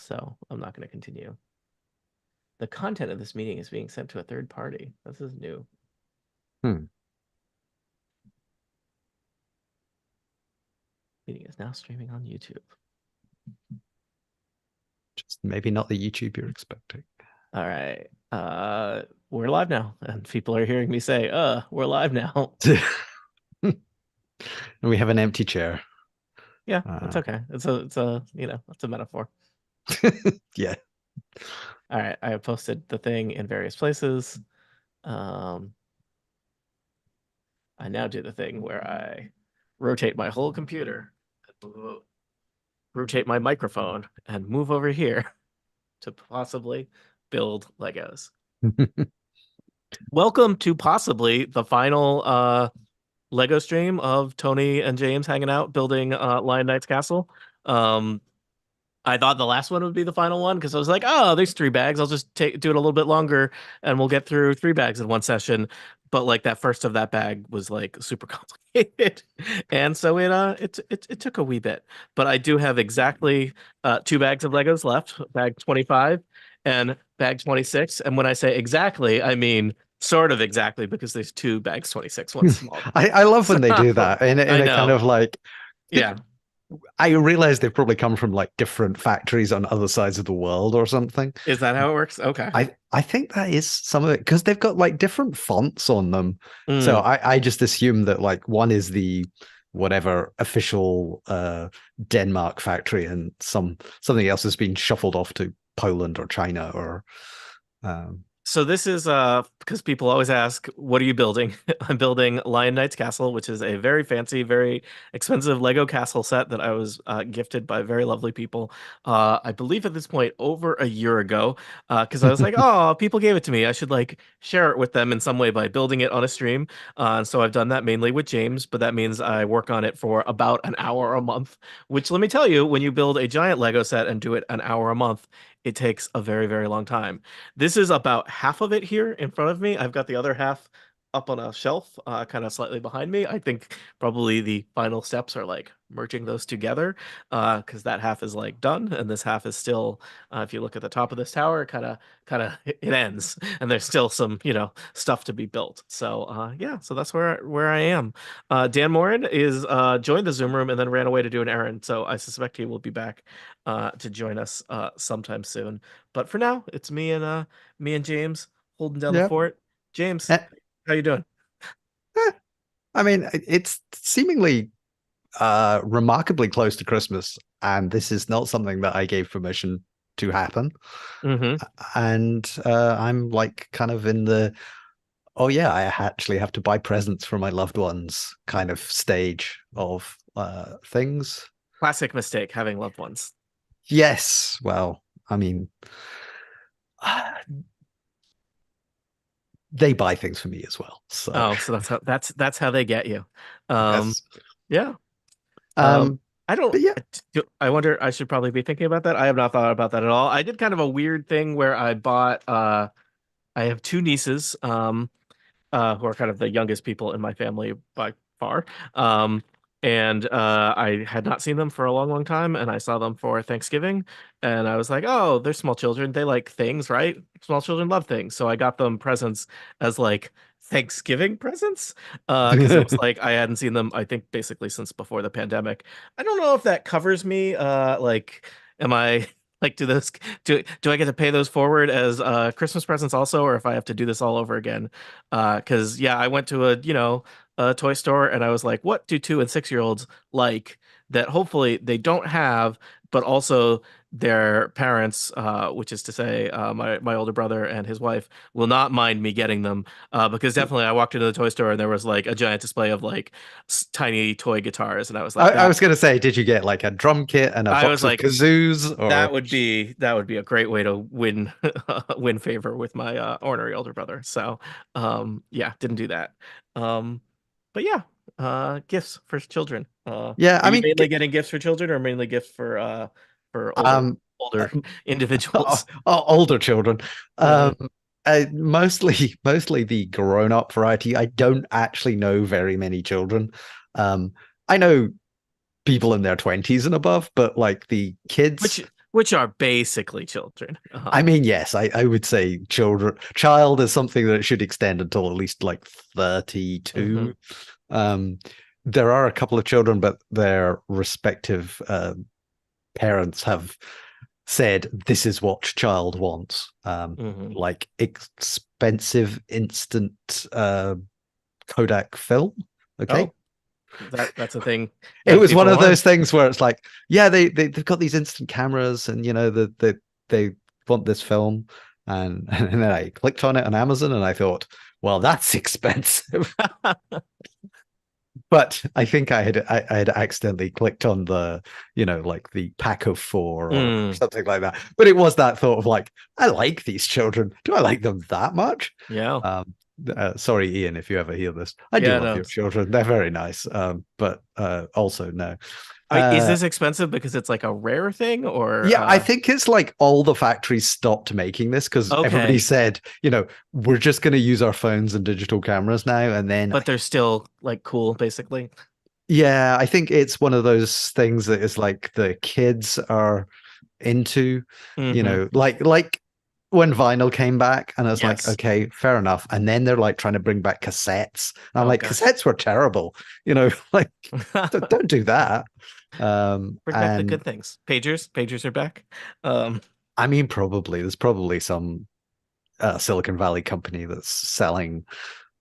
so I'm not going to continue. The content of this meeting is being sent to a third party. This is new. Hmm. Meeting is now streaming on YouTube. Just maybe not the YouTube you're expecting. All right. We're live now, and people are hearing me say, we're live now." And we have an empty chair. Yeah, it's okay. It's a it's a metaphor. Yeah. All right, I have posted the thing in various places. I now do the thing where I rotate my whole computer, rotate my microphone, and move over here to possibly build Legos. Welcome to possibly the final Lego stream of Tony and James hanging out building Lion Knight's castle. I thought the last one would be the final one because I was like, oh, there's 3 bags. I'll just do it a little bit longer and we'll get through 3 bags in one session. But like that first of that bag was like super complicated. And so it took a wee bit. But I do have exactly 2 bags of Legos left, bag 25 and bag 26. And when I say exactly, I mean sort of exactly because there's 2 bags 26, one small. I love when they do that in I a kind know. of like, Yeah. I realize they've probably come from like different factories on other sides of the world or something. Is that how it works? Okay. I think that is some of it because they've got like different fonts on them. So Mm. I just assume that like one is the whatever official Denmark factory and something else has been shuffled off to Poland or China or So this is because people always ask, what are you building? I'm building Lion Knight's Castle, which is a very fancy, very expensive Lego castle set that I was gifted by very lovely people. I believe at this point over a year ago, because I was like, oh, people gave it to me. I should like share it with them in some way by building it on a stream. And so I've done that mainly with James, but that means I work on it for about an hour a month, which let me tell you, when you build a giant Lego set and do it an hour a month, it takes a very, very long time. This is about half of it here in front of me. I've got the other half up on a shelf, kind of slightly behind me. I think probably the final steps are like merging those together, because that half is like done, and this half is still. If you look at the top of this tower, kind of it ends, and there's still some stuff to be built. So yeah, so that's where I am. Dan Morin is joined the Zoom room and then ran away to do an errand. So I suspect he will be back to join us sometime soon. But for now, it's me and James holding down the yeah. fort. James, Eh, how you doing? I mean, it's seemingly remarkably close to Christmas, and this is not something that I gave permission to happen. Mm-hmm. And I'm like kind of in the oh yeah, I actually have to buy presents for my loved ones kind of stage of things. Classic mistake, having loved ones. Yes, well, I mean, they buy things for me as well. So Oh, so that's how they get you. Um, yes, yeah. um, I don't. but yeah, I wonder. I should probably be thinking about that. I have not thought about that at all. I did kind of a weird thing where I bought. I have 2 nieces. Who are kind of the youngest people in my family by far. And I had not seen them for a long, long time, and I saw them for Thanksgiving, and I was like, "Oh, they're small children. They like things, right? Small children love things." So I got them presents as like Thanksgiving presents, because it was like I hadn't seen them, I think, basically since before the pandemic. I don't know if that covers me. Like, am I like do I get to pay those forward as Christmas presents also, or if I have to do this all over again? Because yeah, I went to a toy store and I was like, what do 2 and 6 year olds like that hopefully they don't have, but also their parents, which is to say, my older brother and his wife, will not mind me getting them. Because definitely I walked into the toy store and there was like a giant display of like tiny toy guitars, and I was like, I that. was going to say, did you get like a drum kit and a I was box of like, kazoos or? that would be a great way to win win favor with my ornery older brother. So yeah, didn't do that. Um but yeah, gifts for children. Are Yeah, I you mean, mainly getting gifts for children or mainly gifts for um, older individuals? older children. Mhm. Um, mostly the grown-up variety. I don't actually know very many children. I know people in their 20s and above, but like the kids, Which which are basically children. I mean, yes, I would say child is something that should extend until at least like 32. Mhm. Um, there are a couple of children, but their respective parents have said this is what child wants. Mhm. Like expensive instant Kodak film. Okay. Oh, that's a thing It that was one people of want. those things where it's like, yeah, they've got these instant cameras, and they want this film, and then I clicked on it on Amazon, and I thought, well, that's expensive. But I think I had accidentally clicked on the, like the pack of four or Mm, something like that. But it was that thought of like, I like these children. Do I like them that much? yeah. Um, Sorry, Ian, if you ever hear this. I do Yeah, love no. your children. They're very nice. But also no. Is Uh, this expensive because it's like a rare thing or yeah, I think it's like all the factories stopped making this because everybody okay, said, we're just going to use our phones and digital cameras now. And then but they're still like cool basically. yeah, I think it's one of those things that is like the kids are into, Hmm. like when vinyl came back and it's like, Yes. okay, fair enough. And then they're like trying to bring back cassettes. And I'm Oh like, gosh. cassettes were terrible, like don't do that. Bring back the And good things. Pagers are back. Um, I mean, probably there's probably some Silicon Valley company that's selling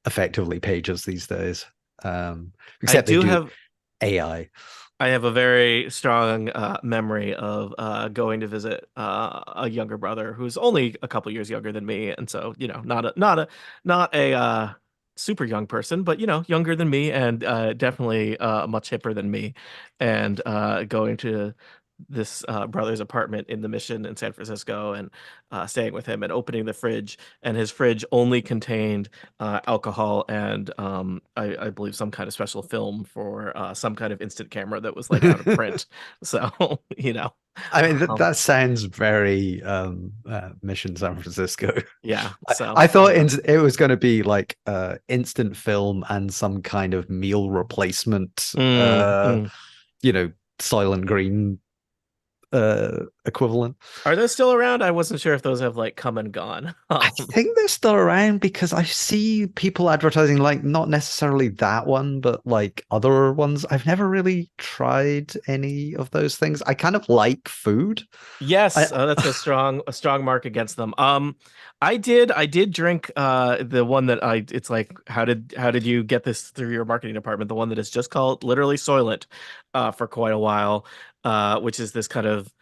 effectively pages these days. I Except they do do have AI. I have a very strong memory of going to visit a younger brother who's only a couple years younger than me, and so not a super young person, but younger than me, and definitely much hipper than me, and going to this brother's apartment in the Mission in San Francisco, and staying with him and opening the fridge, and his fridge only contained alcohol and I believe some kind of special film for some kind of instant camera that was like out of print. So, I mean, um, that sounds very Mission San Francisco. yeah. I, So, I thought it was going to be like instant film and some kind of meal replacement, mm, mm. you know, Silent Green equivalent. Are those still around? I wasn't sure if those have like come and gone. I think they're still around because I see people advertising like not necessarily that one, but like other ones. I've never really tried any of those things. I kind of like food. I Yes, that's a strong mark against them. I did drink the one that I it's like how did you get this through your marketing department? The one that is just called literally Soylent for quite a while, which is this kind of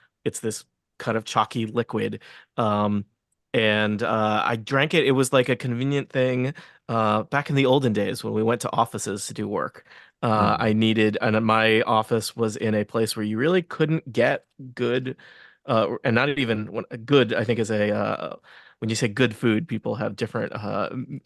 chalky liquid. Um and I drank it. It was like a convenient thing back in the olden days when we went to offices to do work. Hmm. I needed, and my office was in a place where you really couldn't get good and not even good, I think is a when you say good food, people have different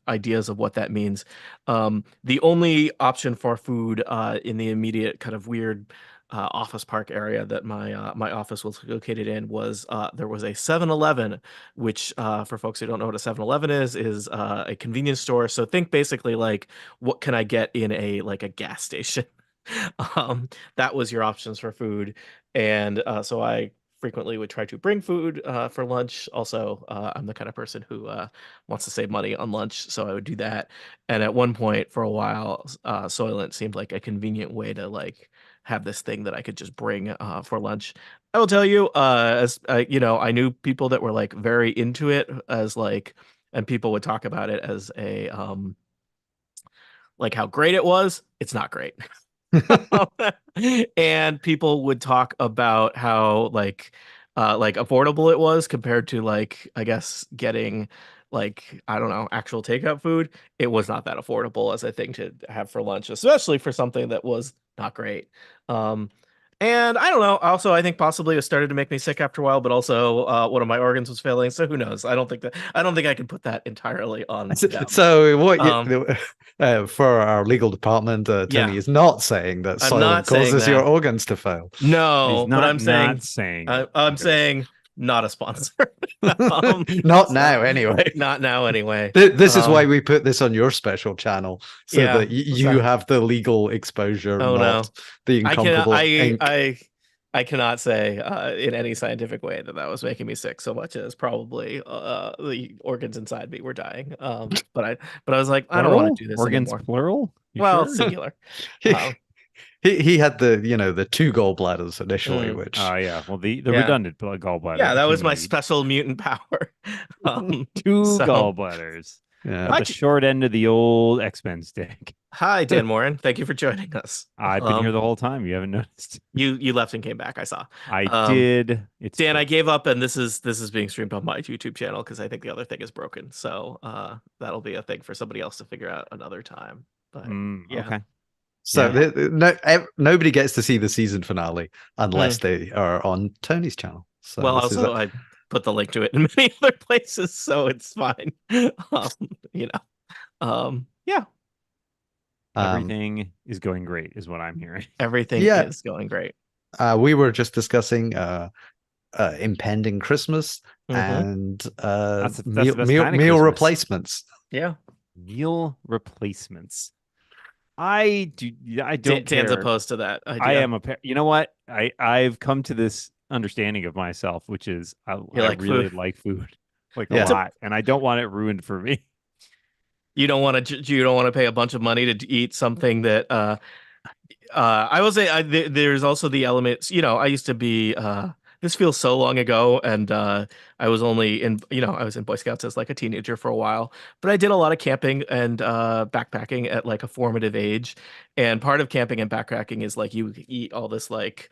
ideas of what that means. The only option for food in the immediate kind of weird office park area that my office was located in was there was a 7-Eleven, which for folks who don't know what a 7-Eleven is a convenience store. So think basically like what can I get in a gas station? That was your options for food, and so I frequently would try to bring food for lunch. Also, I'm the kind of person who wants to save money on lunch, so I would do that. And at one point, for a while, Soylent seemed like a convenient way to like have this thing that I could just bring for lunch. I will tell you, as I knew people that were like very into it as like, and people would talk about it as a like how great it was. It's not great. And people would talk about how like affordable it was compared to like I guess getting like I don't know actual takeout food. It was not that affordable as a thing to have for lunch, especially for something that was not great. Um, and I don't know. Also, I think possibly it started to make me sick after a while, but also one of my organs was failing. So who knows? I don't think I can put that entirely on them. So what you Um, for our legal department, yeah, Tony is not saying that I'm Soylent not saying causes your that. organs to fail. He's No, but I'm not saying saying I, it. I'm Okay. saying not a sponsor. Not So now, anyway. not now anyway. This is why Um, we put this on your special channel so yeah. that you So, have the legal exposure, oh not no, the I can incomparable ink. I I cannot say in any scientific way that that was making me sick so much as probably the organs inside me were dying. But I was like, I don't want Plural? to do this Organs anymore. plural? You Well, sure? singular. he, Um, he had the two gallbladders initially, mm, which Yeah. Well, the yeah, redundant gallbladder yeah, the that was human my need. special mutant power. Two So gallbladders. yeah. Got I the c- short end of the old X-Men stick. hi Dan Morin, thank you for joining us. I've been here the whole time. You haven't noticed. You left and came back. I saw. I Um, did. It's Dan, I true. gave up, and this is being streamed on my YouTube channel because I think the other thing is broken. So that'll be a thing for somebody else to figure out another time. But yeah. Okay. So Yeah. nobody gets to see the season finale unless Mm. they are on Tony's channel. So Well, this is also I put the link to it in many other places, so it's fine. Um, you know. Yeah, Everything is going great, is what I'm hearing. everything Yeah. is going great. we were just discussing impending Christmas Mhm. and That's the meal, best meal, kind of meal Christmas. replacements. Yeah. Meal replacements. I don't Dan's care. opposed to that idea. I am you know what? I've come to this understanding of myself, which is I like really food. like food, like Yeah. a lot, and I don't want it ruined for me. You don't want to pay a bunch of money to eat something that I will say there's also the elements, I used to be this feels so long ago, and I was only in I was in Boy Scouts as like a teenager for a while, but I did a lot of camping and backpacking at like a formative age, and part of camping and backpacking is like you eat all this like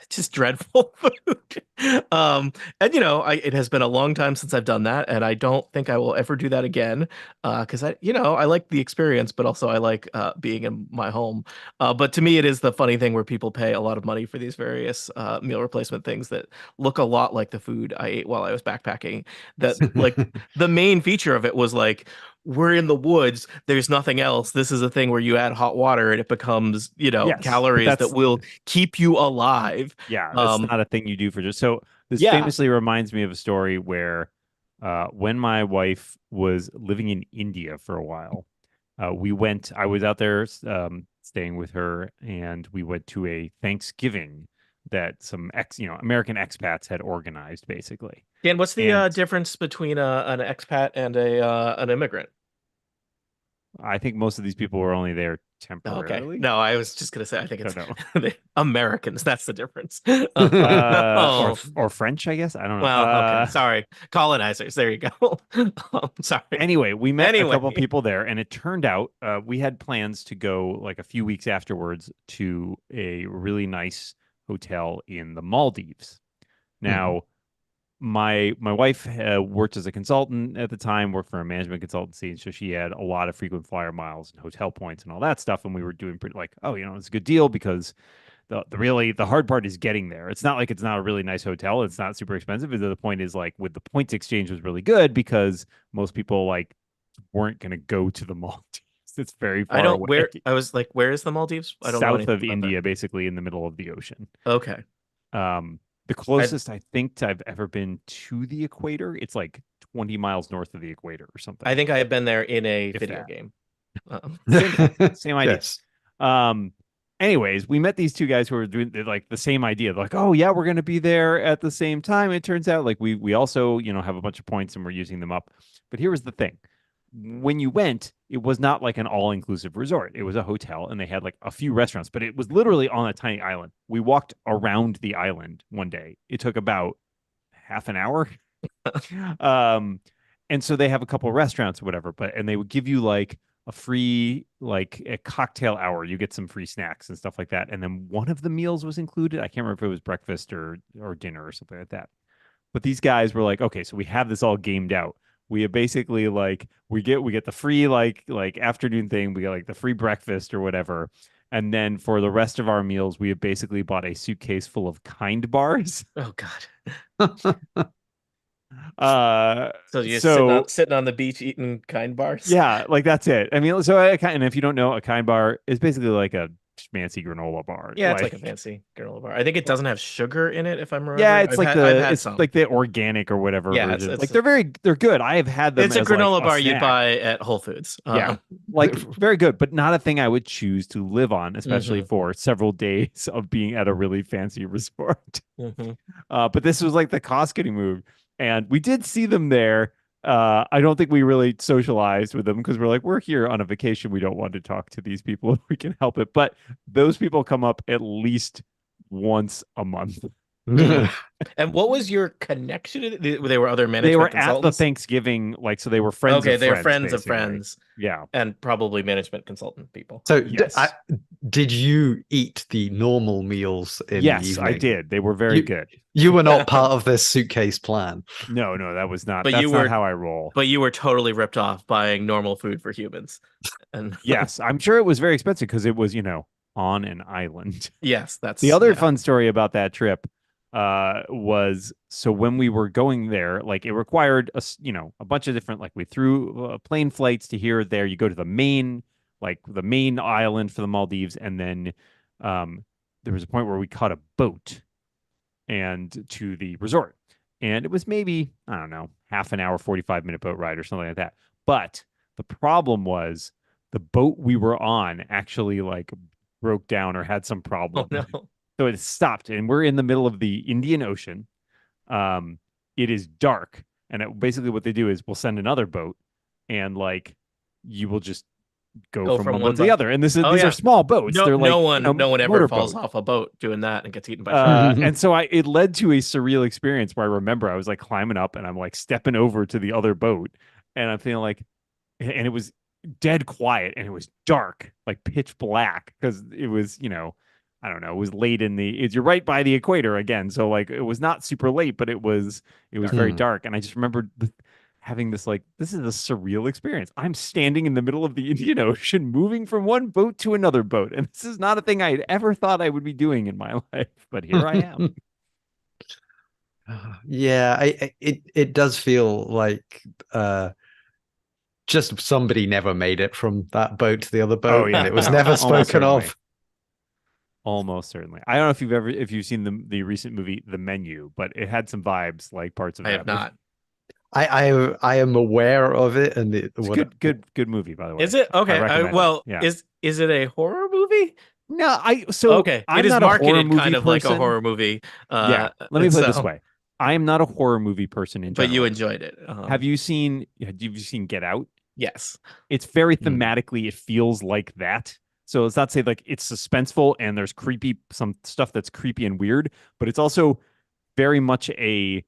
just dreadful food. And it has been a long time since I've done that, and I don't think I will ever do that again. Because I like the experience, but also I like being in my home. But to me, it is the funny thing where people pay a lot of money for these various meal replacement things that look a lot like the food I ate while I was backpacking. That like the main feature of it was like, we're in the woods, there's nothing else. This is a thing where you add hot water and it becomes, Yes, but calories that will keep you alive. Yeah, that's not a thing you do for just so. This Yeah. famously reminds me of a story where, when my wife was living in India for a while, we went. I was out there staying with her, and we went to a Thanksgiving that some American expats had organized, basically. Dan, what's the And- difference between an expat and an immigrant? I think most of these people were only there Okay. temporarily. No, I was just gonna say I think it's No. the Americans. That's the difference. Or French, I guess. I don't know. Well, okay. Sorry, colonizers. There you go. Sorry. Anyway, we met a couple people there, and it turned out we had plans to go like a few weeks afterwards to a really nice hotel in the Maldives. Now, my wife worked as a consultant at the time, worked for a management consultancy, and so she had a lot of frequent flyer miles and hotel points and all that stuff. And we were doing pretty like, oh, it's a good deal because the hard part is getting there. It's not like it's not a really nice hotel. It's not super expensive. The point is like with the points exchange was really good because most people like weren't going to go to the Maldives. It's very far away. I was like, where is the Maldives? I don't know South of India, basically in the middle of the ocean. Okay. The closest I think I've ever been to the equator, it's like 20 miles north of the equator or something. I think I have been there in a If video that. game. Same idea. Yes. Anyways, we met these two guys who were doing like the same idea. They're like, oh yeah, we're going to be there at the same time. It turns out like we also, have a bunch of points and we're using them up. But here was the thing. When you went, it was not like an all-inclusive resort. It was a hotel and they had like a few restaurants, but it was literally on a tiny island. We walked around the island one day. It took about half an hour. And so they have a couple restaurants or whatever, and they would give you like a free, like a cocktail hour. You get some free snacks and stuff like that. And then one of the meals was included. I can't remember if it was breakfast or dinner or something like that. But these guys were like, okay, so we have this all gamed out. We have basically like we get the free like afternoon thing. We get like the free breakfast or whatever. And then for the rest of our meals, we have basically bought a suitcase full of Kind bars. Oh God. So you're sitting on the beach eating Kind bars? Yeah, like that's it. I mean, so and if you don't know, a Kind bar is basically like a fancy granola bar. Yeah, it's like a fancy granola bar. I think it doesn't have sugar in it, if I'm remembering. Yeah, it's I've had some. like the organic or whatever Yeah, version. it's Like they're good. I have had them it's a as like granola a bar you'd snack. buy at Whole Foods. Yeah, like very good, but not a thing I would choose to live on, especially for several days of being at a really fancy resort. But this was like the cost-cutting move, and we did see them there. I don't think we really socialized with them because we're here on a vacation. We don't want to talk to these people if we can help it. But those people come up at least once a month. And what was your connection to they were other management They were consultants? at the Thanksgiving, like, so they were friends Okay, of they were friends, friends of basically. friends. Yeah. And probably management consultant people. So yes. did you eat the normal meals in the Yes, evening? I did. They were very good. You were not part of this suitcase plan. No, that was not. But That's you not were how I roll. But you were totally ripped off buying normal food for humans. And yes, I'm sure it was very expensive because it was, on an island. Yes, that's the other fun story about that trip. Was so when we were going there, like it required a bunch of different, like we threw plane flights to here or there. You go to the main island for the Maldives, and then there was a point where we caught a boat and to the resort, and it was maybe, I don't know, half an hour, 45-minute boat ride or something like that. But the problem was the boat we were on actually like broke down or had some problem. Oh no. So it stopped, and we're in the middle of the Indian Ocean. It is dark, and basically what they do is we'll send another boat, and like you will just go from one boat to the other. And these are small boats. No, They're like, no one ever falls motorboat. off a boat doing that and gets eaten by sharks. And so it led to a surreal experience where I remember I was like climbing up, and I'm like stepping over to the other boat, and I'm feeling like, and it was dead quiet, and it was dark, like pitch black, because it was, I don't know, it was late you're right by the equator again. So like it was not super late, but it was very dark. And I just remember having this, like, this is a surreal experience. I'm standing in the middle of the Indian Ocean, moving from one boat to another boat. And this is not a thing I had ever thought I would be doing in my life, but here I am. Yeah, it does feel like just somebody never made it from that boat to the other boat. Oh, yeah. And it was never spoken of. Almost certainly. I don't know if you've seen the recent movie The Menu, but it had some vibes like parts of that. I have not. I am aware of it, and it's good movie, by the way. Is it okay? Yeah. Is it a horror movie? No, okay. It is marketed kind of like a horror movie. Yeah. Let me put it this way: I am not a horror movie person in general. But you enjoyed it. Have you seen Get Out? Yes. It's very thematically. It feels like that. So let's not say like it's suspenseful and there's some stuff that's creepy and weird, but it's also very much a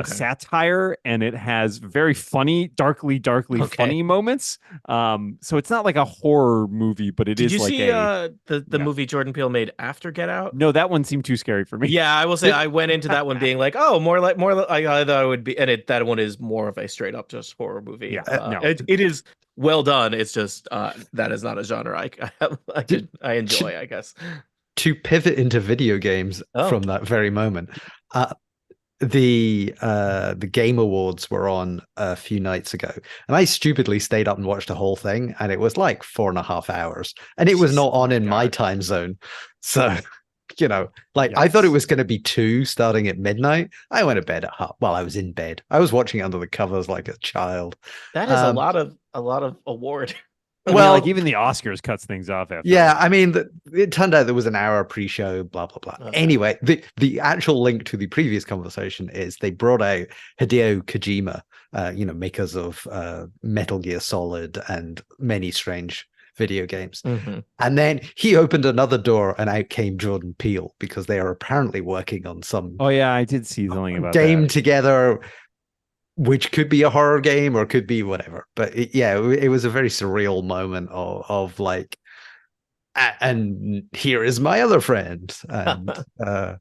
satire, and it has very funny, darkly funny moments. So it's not like a horror movie, but it is. Did you see the movie Jordan Peele made after Get Out? No, that one seemed too scary for me. Yeah, I will say I went into that one being like, oh, more like I thought it would be, and that one is more of a straight up just horror movie. Yeah, no. It is well done. It's just that is not a genre I enjoy, I guess. To pivot into video games from that very moment, the Game Awards were on a few nights ago, and I stupidly stayed up and watched the whole thing, and it was like 4.5 hours, and it was not on in my time zone. So, I thought it was going to be 2 starting at midnight. I went to bed I was in bed. I was watching it under the covers like a child. That is a lot of award. Well, like even the Oscars cuts things off after. Yeah, I mean, it turned out there was an hour pre-show, blah blah blah. Okay. Anyway, the actual link to the previous conversation is they brought out Hideo Kojima, makers of Metal Gear Solid and many strange video games. And then he opened another door, and out came Jordan Peele, because they are apparently working on some. Oh yeah, I did see something about game that. together, which could be a horror game or could be whatever. But it was a very surreal moment of like, and here is my other friend. And Hideo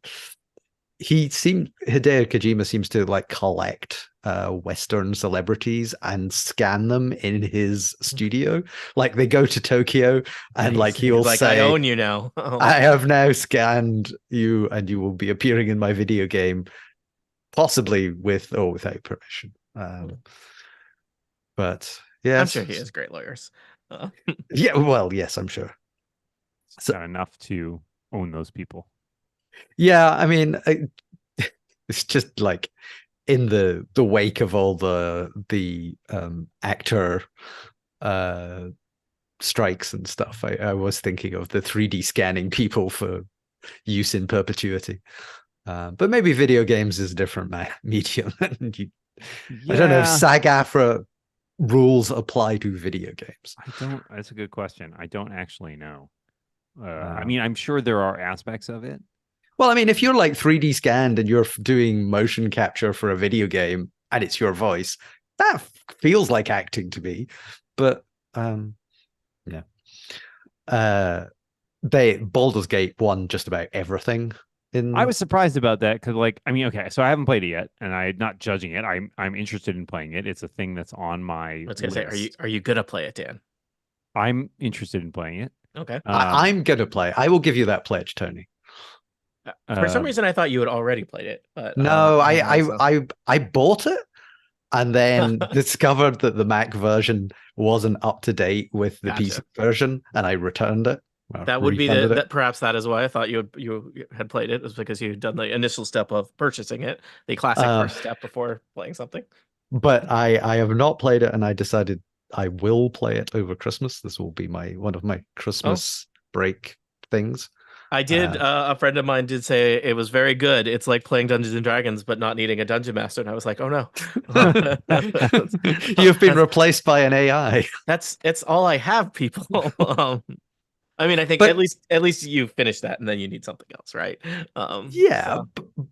Kojima seems to like collect Western celebrities and scan them in his studio. Like they go to Tokyo, and like he'll say, I own you now. I have now scanned you, and you will be appearing in my video game. Possibly with or without permission. But yeah, I'm sure he has great lawyers. Yeah, well, yes, I'm sure. So- got enough to own those people. Yeah, I mean, it's just like in the wake of all the actor strikes and stuff. I was thinking of the 3D scanning people for use in perpetuity. But maybe video games is a different medium. I don't know if SAG-AFTRA rules apply to video games. That's a good question. I don't actually know. I mean, I'm sure there are aspects of it. Well, I mean, if you're like 3D scanned and you're doing motion capture for a video game and it's your voice, that feels like acting to me. But yeah. Baldur's Gate won just about everything. I was surprised about that because, like, I mean, okay, so I haven't played it yet, and I'm not judging it. I'm interested in playing it. It's a thing that's on my I was gonna list. say, are you gonna play it, Dan? I'm interested in playing it. Okay. I'm gonna play. I will give you that pledge, Tony. For some reason, I thought you had already played it, but no, I bought it and then discovered that the Mac version wasn't up to date with the PC version, and I returned it. That would be that. Perhaps that is why I thought you had played it, was because you'd done the initial step of purchasing it, the classic first step before playing something. But I have not played it, and I decided I will play it over Christmas. This will be one of my Christmas break things. I did. A friend of mine did say it was very good. It's like playing Dungeons and Dragons, but not needing a dungeon master. And I was like, oh no, you've been replaced by an AI. It's all I have, people. I mean, I think at least you finish that, and then you need something else, right?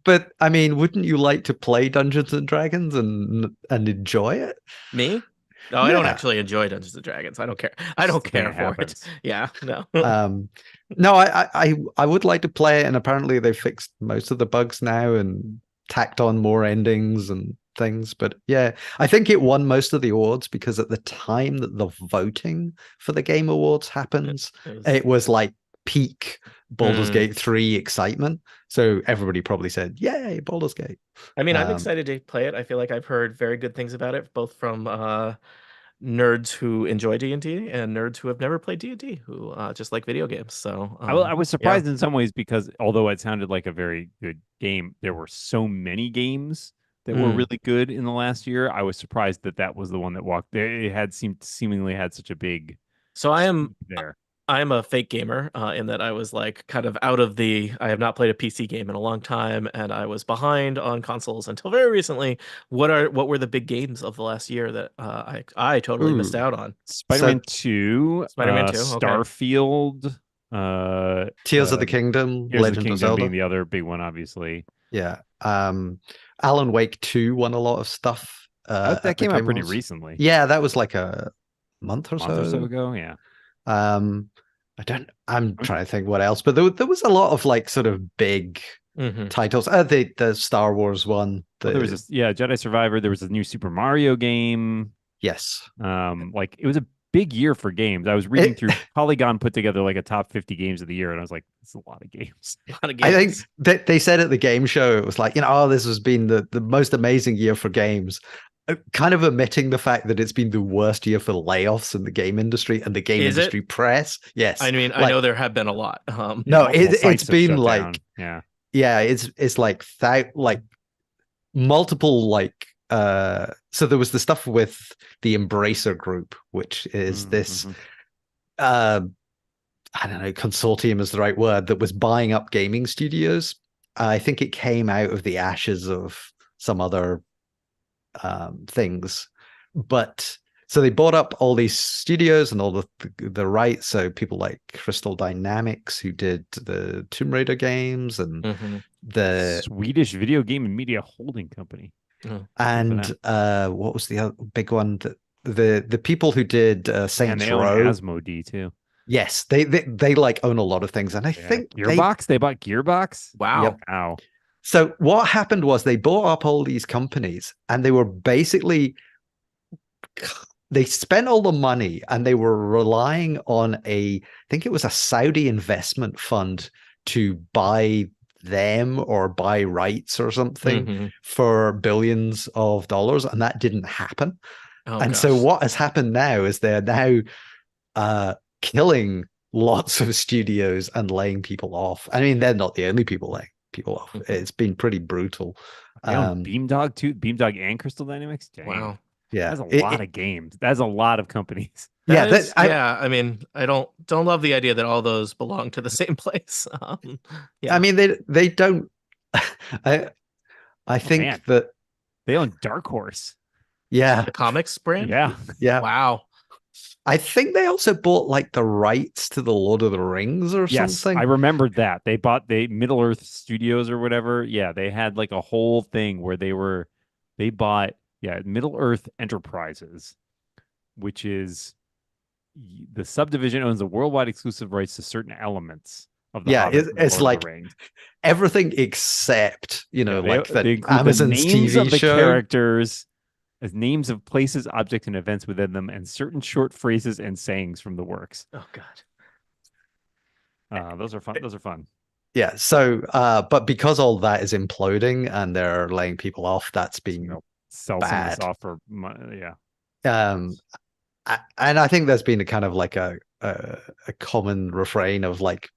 But I mean, wouldn't you like to play Dungeons and Dragons and enjoy it? Me? No, I don't actually enjoy Dungeons and Dragons. I don't care. I don't care for it. Yeah, no. No, I would like to play it, and apparently they fixed most of the bugs now and tacked on more endings and things. But yeah, I think it won most of the awards because at the time that the voting for the Game Awards happens, it was like peak Baldur's Gate 3 excitement. So everybody probably said, yay, Baldur's Gate. I mean, I'm excited to play it. I feel like I've heard very good things about it, both from nerds who enjoy D&D and nerds who have never played D&D, who just like video games. So I was surprised in some ways because although it sounded like a very good game, there were so many games that were really good in the last year. I was surprised that was the one that walked there. It had seemingly had such a big. So I am a fake gamer in that I was like kind of I have not played a PC game in a long time, and I was behind on consoles until very recently. What were the big games of the last year that I totally missed out on? Spider-Man 2, Spider-Man 2, Starfield, Tears of the Kingdom, Legend of Zelda being the other big one, obviously. Yeah. Alan Wake 2 won a lot of stuff. That came out pretty recently. Yeah, that was like a month or so ago. Yeah. I'm trying to think what else, but there was a lot of like sort of big titles. The Star Wars one. There was Jedi Survivor. There was a new Super Mario game. Yes. Like it was a big year for games. I was reading through Polygon put together like a top 50 games of the year, and I was like, it's a lot of games. I think that they said at the game show, it was like, this has been the most amazing year for games. Kind of omitting the fact that it's been the worst year for layoffs in the game industry and the game industry press. Yes. I mean, I know there have been a lot. No, it's been like, it's like multiple, like, so there was the stuff with the Embracer Group, which is this, I don't know, consortium is the right word, that was buying up gaming studios. I think it came out of the ashes of some other things, but so they bought up all these studios and all the rights. So people like Crystal Dynamics, who did the Tomb Raider games, and the Swedish Video Game and Media Holding Company, and what was the other big one? The people who did Saints Row, Asmodee too. Yes, they like own a lot of things, and I think Gearbox. They bought Gearbox. Wow. Yep. Wow. So what happened was they bought up all these companies, and they were basically, they spent all the money and they were relying on I think it was a Saudi investment fund to buy them or buy rights or something for billions of dollars. And that didn't happen. So what has happened now is they're now killing lots of studios and laying people off. I mean, they're not the only people laying people off. It's been pretty brutal. They own Beamdog too. Beamdog and Crystal Dynamics. Dang. Wow. Yeah, That's a lot of games. That's a lot of companies. I mean, I don't love the idea that all those belong to the same place. I mean, they don't. I think that they own Dark Horse. Yeah, the comics brand. Yeah. Wow. I think they also bought like the rights to the Lord of the Rings or something. I remembered that. They bought Middle Earth Studios or whatever. Yeah, they had like a whole thing where they bought Middle Earth Enterprises, which is the subdivision owns the worldwide exclusive rights to certain elements of the Hobbit it's like everything except like the Amazon's the names TV of the show. Characters as names of places, objects, and events within them, and certain short phrases and sayings from the works. Oh God, those are fun. Those are fun. Yeah. So, but because all that is imploding and they're laying people off, that's been bad. Off for money. Yeah. And I think there's been a kind of like a common refrain of like,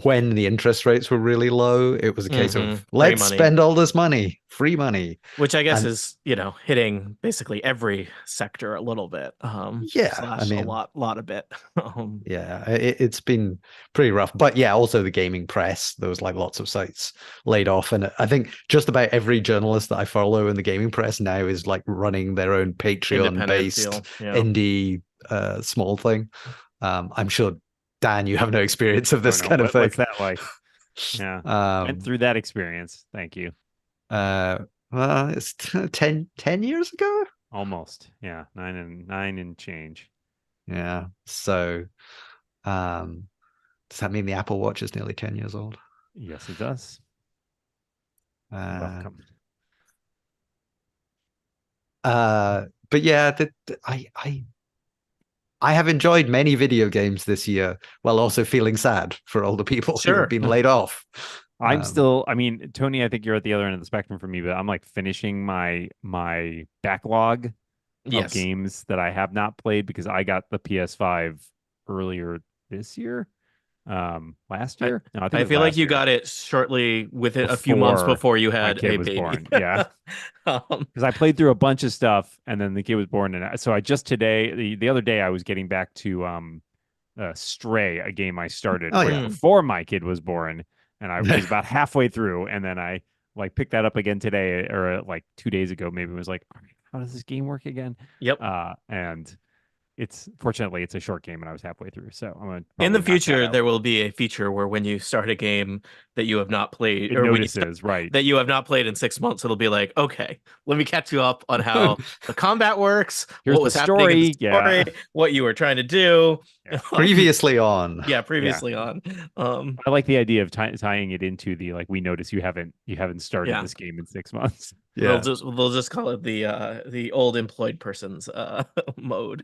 when the interest rates were really low, it was a case of let's spend all this money, free money, which I guess is hitting basically every sector a little bit. I mean, a lot of bit. It's been pretty rough. But also the gaming press, there was like lots of sites laid off, and I think just about every journalist that I follow in the gaming press now is like running their own Patreon-based indie small thing. I'm sure, Dan, you have no experience of this kind of thing. What's that like? Yeah. Went through that experience. Thank you. Well, it's 10 years ago? Almost. Yeah. 9 and change. Yeah. So does that mean the Apple Watch is nearly 10 years old? Yes, it does. Welcome. But yeah, I have enjoyed many video games this year, while also feeling sad for all the people who have been laid off. I'm still, I mean, Tony, I think you're at the other end of the spectrum for me, but I'm like finishing my backlog of games that I have not played because I got the PS5 earlier this year. Last year? No, I feel like you got it shortly within a few months before you had a baby. Born. Yeah, because I played through a bunch of stuff and then the kid was born, and so I just today, the other day, I was getting back to Stray, a game I started before my kid was born, and I was about halfway through, and then I like picked that up again today, or like 2 days ago, maybe. It was like, how does this game work again? Yep. And fortunately it's a short game and I was halfway through. So I'm in the future there will be a feature where when you start a game that you have not played, it notices, right, that you have not played in 6 months, it'll be like, okay, let me catch you up on how the combat works. Here's what was the story, what you were trying to do. Previously on. Previously on. I like the idea of tying it into the like, we notice you haven't started this game in 6 months. Yeah, they'll just call it the old employed person's mode.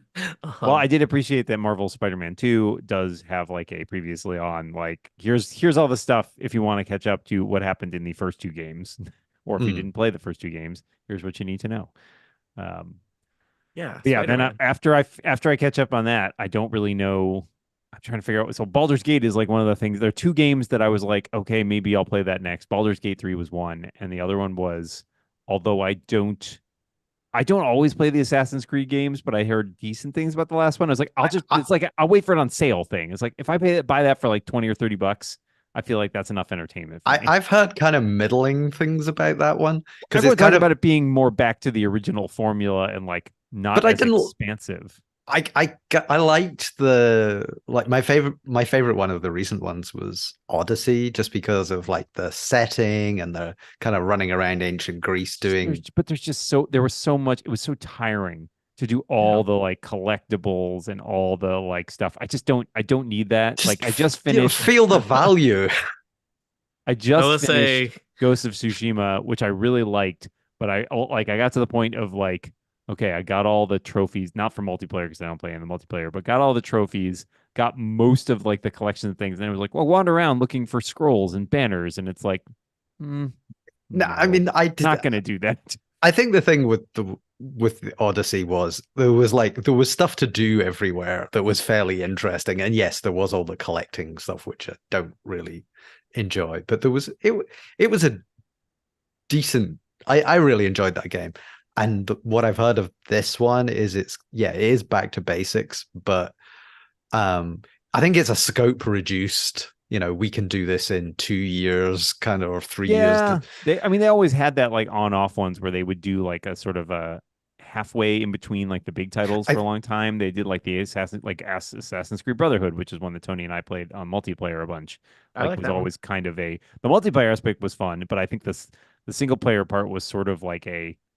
Well, I did appreciate that Marvel Spider-Man 2 does have like a previously on, like, here's all the stuff if you want to catch up to what happened in the first 2 games, or if you didn't play the first 2 games, here's what you need to know. Then after I catch up on that, I don't really know. I'm trying to figure out. So Baldur's Gate is like one of the things. There are 2 games that I was like, okay, maybe I'll play that next. Baldur's Gate 3 was one, and the other one was, although I don't always play the Assassin's Creed games, but I heard decent things about the last one. I was like, it's like I'll wait for it on sale thing. It's like if I buy that for like $20 or $30, I feel like that's enough entertainment. I've heard kind of middling things about that one, because it's kind of about it being more back to the original formula and like not as expansive. I liked my favorite one of the recent ones was Odyssey, just because of like the setting and the kind of running around ancient Greece doing. There was so much. It was so tiring to do all the like collectibles and all the like stuff. I don't need that. Like I just finished. Feel the value. I just finished Ghost of Tsushima, which I really liked, but I got to the point of like, okay, I got all the trophies, not for multiplayer because I don't play in the multiplayer, but got all the trophies, got most of like the collection of things. And it was like, well, wander around looking for scrolls and banners. And it's like, no, I mean, not going to do that. I think the thing with with the Odyssey was there was stuff to do everywhere that was fairly interesting, and yes, there was all the collecting stuff which I don't really enjoy, but it was a decent. I really enjoyed that game, and what I've heard of this one is it is back to basics, but I think it's a scope reduced. We can do this in 2 years, kind of, or 3 years. They always had that like on-off ones where they would do like a sort of a halfway in between like the big titles for a long time. They did like the Assassin's Creed Brotherhood, which is one that Tony and I played on multiplayer a bunch. I like was that always kind of the multiplayer aspect was fun, but I think the single player part was sort of like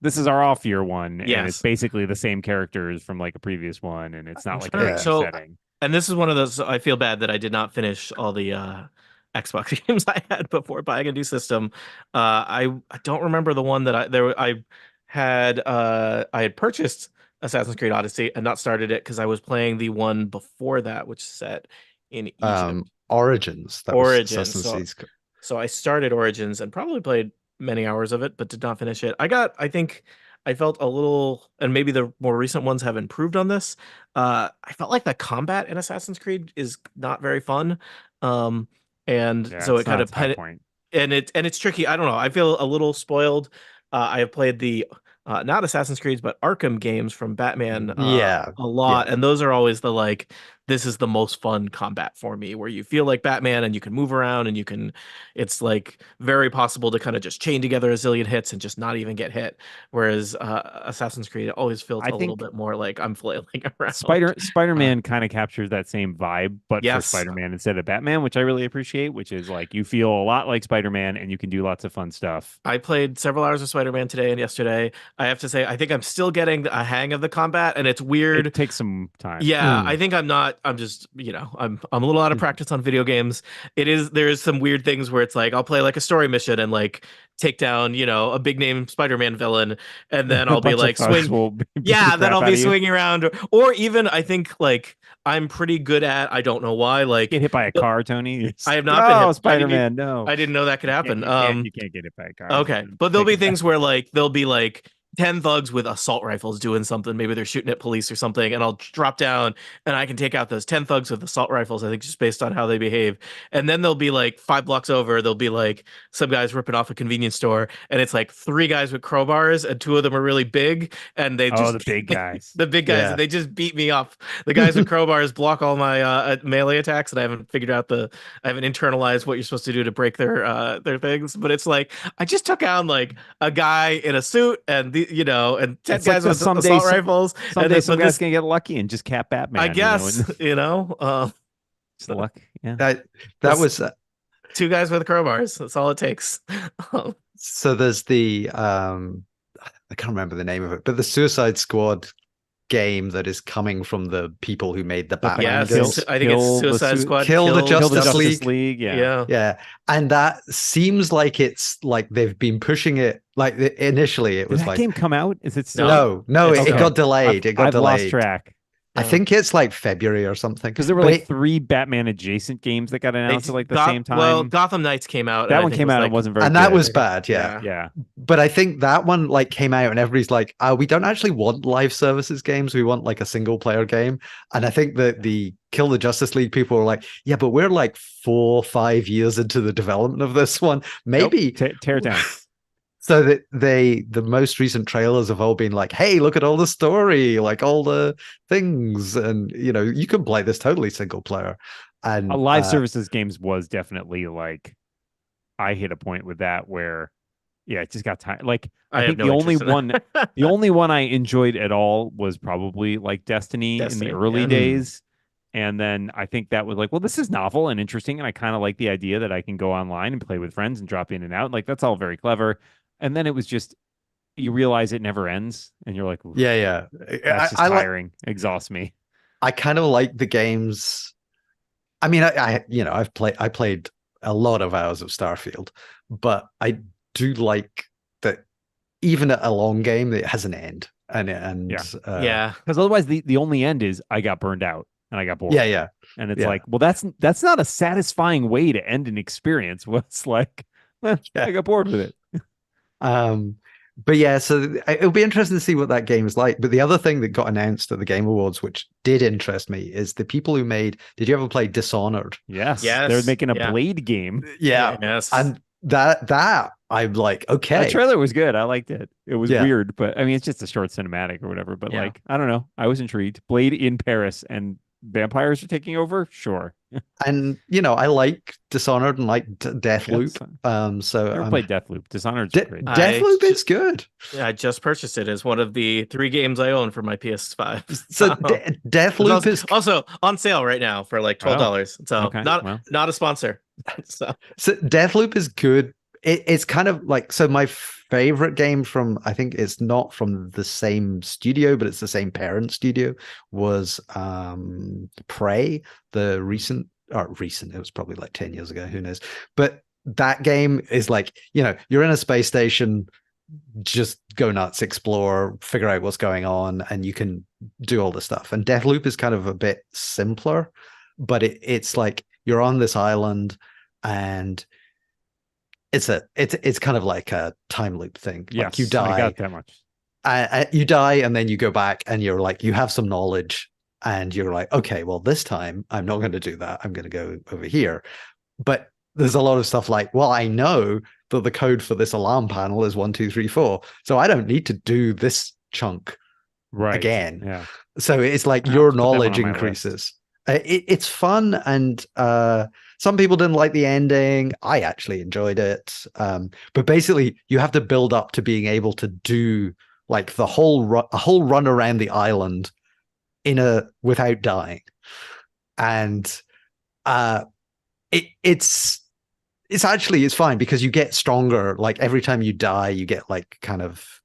this is our off year one, and it's basically the same characters from like a previous one, and it's not like a new setting. And this is one of those, I feel bad that I did not finish all the Xbox games I had before buying a new system. I don't remember the one that I had purchased Assassin's Creed Odyssey and not started it because I was playing the one before that, which is set in Egypt. Origins. So I started Origins and probably played many hours of it, but did not finish it. I think I felt a little, and maybe the more recent ones have improved on this. I felt like the combat in Assassin's Creed is not very fun. So it kind of and it's tricky. I don't know. I feel a little spoiled. I have played the not Assassin's Creed, but Arkham games from Batman a lot. And those are always this is the most fun combat for me, where you feel like Batman and you can move around and it's like very possible to kind of just chain together a zillion hits and just not even get hit. Whereas Assassin's Creed always feels a little bit more like I'm flailing around. Spider-Man kind of captures that same vibe, but for Spider-Man instead of Batman, which I really appreciate, which is like you feel a lot like Spider-Man and you can do lots of fun stuff. I played several hours of Spider-Man today and yesterday. I have to say, I think I'm still getting a hang of the combat, and it's weird. It takes some time. Yeah, I think I'm not. I'm just, I'm a little out of practice on video games. There is some weird things where it's like I'll play like a story mission and like take down, a big name Spider-Man villain, and then I'll be like swinging around, or even I think like I'm pretty good at, I don't know why, like get hit by a car, Tony. I have not been hit. Spider-Man. No, I didn't know that could happen. You can't get hit by a car. Okay, but there'll be things where like there'll be like 10 thugs with assault rifles doing something. Maybe they're shooting at police or something, and I'll drop down and I can take out those 10 thugs with assault rifles, I think, just based on how they behave. And then there'll be like 5 blocks over, there'll be like some guys ripping off a convenience store, and it's like 3 guys with crowbars, and 2 of them are really big, and they just the big guys. The big guys, and they just beat me up. The guys with crowbars block all my melee attacks, and I haven't internalized what you're supposed to do to break their things. But it's like I just took out like a guy in a suit and and 10 guys with assault rifles. Someday some guys can get lucky and just cap Batman. I guess, Just luck. Yeah. That was 2 guys with crowbars. That's all it takes. So there's the I can't remember the name of it, but the Suicide Squad game that is coming from the people who made the Batman games. I think it's Suicide Squad. Kill the Justice League. Yeah. And that seems like it's like they've been pushing it. Like initially, it was Did that like game come out? Is it No, still? it got delayed. I've lost track. I think it's like February or something. Because there were like 3 Batman adjacent games that got announced at like the same time. Well, Gotham Knights came out. That one came out and wasn't very good. And that was bad, yeah. Yeah. But I think that one like came out and everybody's like, we don't actually want live services games. We want like a single player game. And I think that the Kill the Justice League people were like, yeah, but we're like 4 or 5 years into the development of this one. Maybe tear it down. So that the most recent trailers have all been like, hey, look at all the story, like all the things, and you can play this totally single player. And live services games was definitely like, I hit a point with that where, it just got tired. Like I think the only one I enjoyed at all was probably like Destiny in the early days. And then I think that was like, well, this is novel and interesting, and I kind of like the idea that I can go online and play with friends and drop in and out. Like that's all very clever. And then it was just, you realize it never ends, and you're like, yeah. That's just tiring. Exhausts me. I kind of like the games. I mean, I played a lot of hours of Starfield, but I do like that even a long game, it has an end, and because otherwise the only end is I got burned out and I got bored. Yeah. And it's like, well, that's not a satisfying way to end an experience. Well, it's like, I got bored with it. But yeah, so it'll be interesting to see what that game is like. But the other thing that got announced at the Game Awards, which did interest me, is the people who made. Did you ever play Dishonored? Yes, Yes, they're making a yeah. Blade game. Yeah, Yes. and that I'm like, okay, That trailer was good. I liked it. It was Yeah. weird, but I mean, it's just a short cinematic or whatever. But Yeah. like, I don't know. I was intrigued. Blade in Paris and vampires are taking over. Sure. and I like Dishonored and like Deathloop. So Never I'm played Deathloop. Dishonored's great. Deathloop is good. I just purchased it as one of the 3 games I own for my PS5. So Deathloop is also on sale right now for like $12. So Okay, not a sponsor. So Deathloop is good. It's kind of like, so my favorite game from, I think it's not from the same studio, but it's the same parent studio, was Prey, the recent, it was probably like 10 years ago, who knows. But that game is like, you're in a space station, just go nuts, explore, figure out what's going on, and you can do all this stuff. And Deathloop is kind of a bit simpler, but it's like you're on this island and it's kind of like a time loop thing. Yes, like you die, I got that much. You die, and then you go back, and you're like, you have some knowledge, and you're like, okay, well, this time I'm not going to do that. I'm going to go over here. But there's a lot of stuff like, well, I know that the code for this alarm panel is 1, 2, 3, 4, so I don't need to do this chunk again. Yeah. So it's like your knowledge increases. It's fun, and some people didn't like the ending. I actually enjoyed it. But basically, you have to build up to being able to do like a whole run around the island without dying, and it's fine because you get stronger. Like every time you die, you get like kind of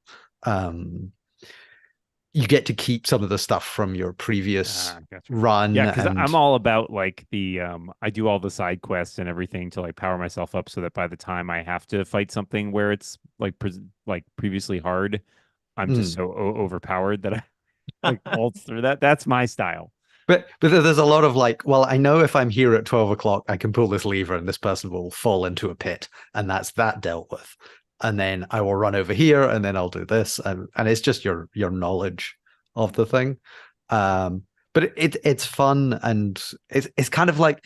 you get to keep some of the stuff from your previous run. Yeah, because I'm all about like I do all the side quests and everything to like power myself up so that by the time I have to fight something where it's like previously hard, I'm just so overpowered that I like waltz through that. That's my style. But there's a lot of like, well, I know if I'm here at 12 o'clock, I can pull this lever and this person will fall into a pit, and that's that dealt with. And then I will run over here, and then I'll do this, and it's just your knowledge of the thing. But it's fun, and it's kind of like,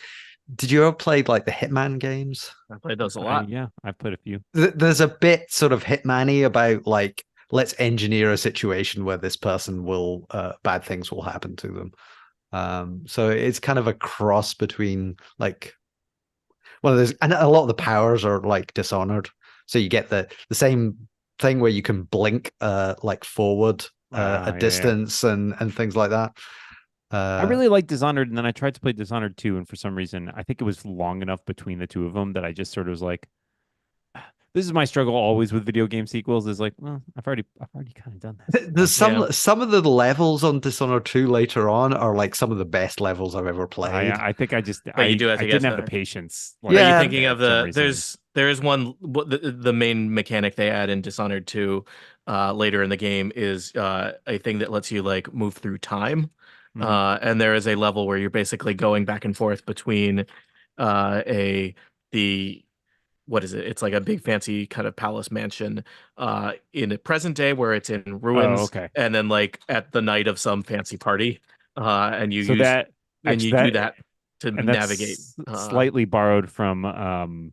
did you ever play like the Hitman games? I played those a lot. Yeah, I've played a few. There's a bit sort of Hitman-y about like, let's engineer a situation where this person will bad things will happen to them. So it's kind of a cross between like one of those, and a lot of the powers are like Dishonored. So you get the same thing where you can blink like forward a distance and things like that. I really like Dishonored, and then I tried to play Dishonored 2, and for some reason, I think it was long enough between the two of them that I just sort of was like, this is my struggle always with video game sequels, is like, well, I've already kind of done this. There's some of the levels on Dishonored 2 later on are like some of the best levels I've ever played. I think I just I didn't have the patience. Like, are you thinking of there is one, the main mechanic they add in Dishonored 2 later in the game is a thing that lets you like move through time. And there is a level where you're basically going back and forth between what is it? It's like a big fancy kind of palace mansion in the present day where it's in ruins, and then like at the night of some fancy party, and you do that to navigate. Slightly borrowed from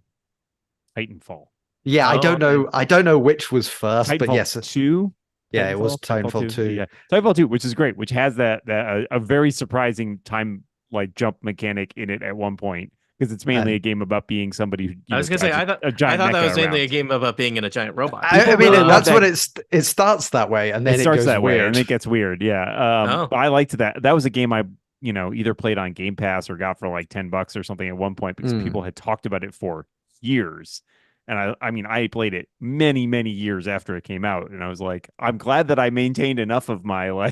Titanfall. Yeah, I don't know which was first, Titanfall but yes, 2. Yeah, it was Titanfall 2. Yeah, Titanfall 2, which is great, which has that a very surprising time like jump mechanic in it at one point. Because it's mainly a game about being somebody who. I was gonna say, I thought that was mainly a game about being in a giant robot. I mean, that's what it starts that way, and then it starts that way, and it gets weird. Yeah, but I liked that. That was a game I, either played on Game Pass or got for like $10 or something at one point because people had talked about it for years. And I mean, I played it many, many years after it came out, and I was like, I'm glad that I maintained enough of my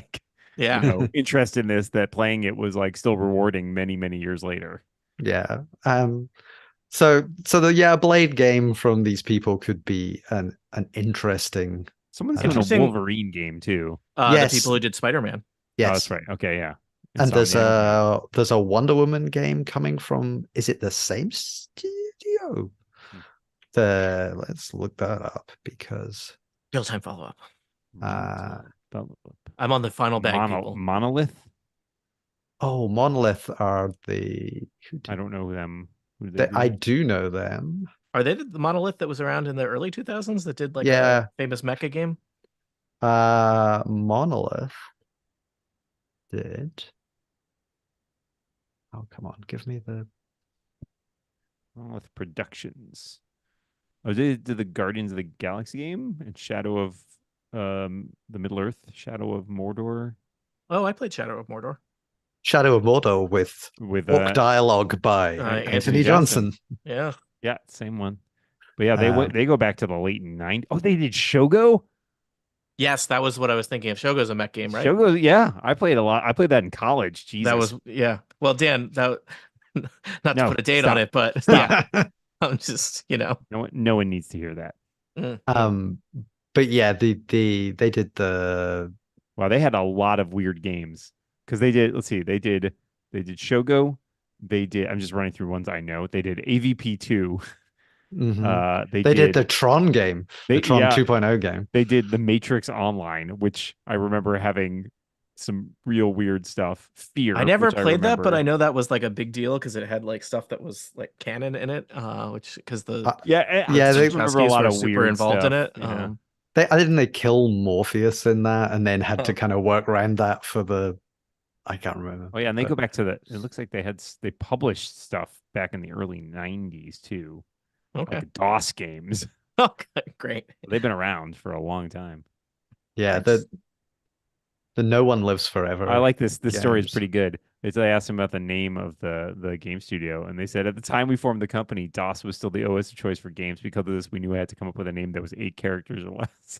interest in this that playing it was like still rewarding many, many years later. Yeah. So the Blade game from these people could be an interesting. Someone's doing a Wolverine game too. The people who did Spider-Man. Yes, that's right. Okay, yeah. And there's a Wonder Woman game coming from. Is it the same studio? Let's look that up because Real time follow up. I'm on the final bag, people. Monolith. Oh, Monolith are the. I don't know them. I do know them. Are they the Monolith that was around in the early 2000s that did like Yeah. a famous mecha game? Monolith did. Oh, come on, give me the Monolith Productions. Oh, they did the Guardians of the Galaxy game and Shadow of the Middle Earth, Shadow of Mordor. Oh, I played Shadow of Mordor. Shadow of Mordor with orc dialogue by Anthony Johnson. Yeah. Yeah, same one. But yeah, they go back to the late 90s. Oh, they did Shogo? Yes, that was what I was thinking of. Shogo's a mech game, right? Shogo, yeah. I played a lot. I played that in college. Jesus. That was, yeah. Well, Dan, not to put a date stop. on it, but Stop. yeah. I'm just, No one needs to hear that. But yeah, they did the. Wow, they had a lot of weird games because they did. Let's see, they did Shogo. They did. I'm just running through ones I know. They did AVP 2. Mm-hmm. They did the Tron game, the Tron 2.0 game. They did the Matrix Online, which I remember having some real weird stuff. Fear. I never played that, but I know that was like a big deal because it had like stuff that was like canon in it. Which because they remember a lot of super weird involved stuff. in it. Yeah. They kill Morpheus in that, and then had to kind of work around that for the. I can't remember. Oh yeah, and they go back to the. It looks like they published stuff back in the early '90s too. Okay. Like DOS games. Okay, great. They've been around for a long time. Yeah, the No One Lives Forever. I like this. This story is pretty good. They asked him about the name of the game studio, and they said at the time we formed the company, DOS was still the OS of choice for games. Because of this, we knew we had to come up with a name that was 8 characters or less.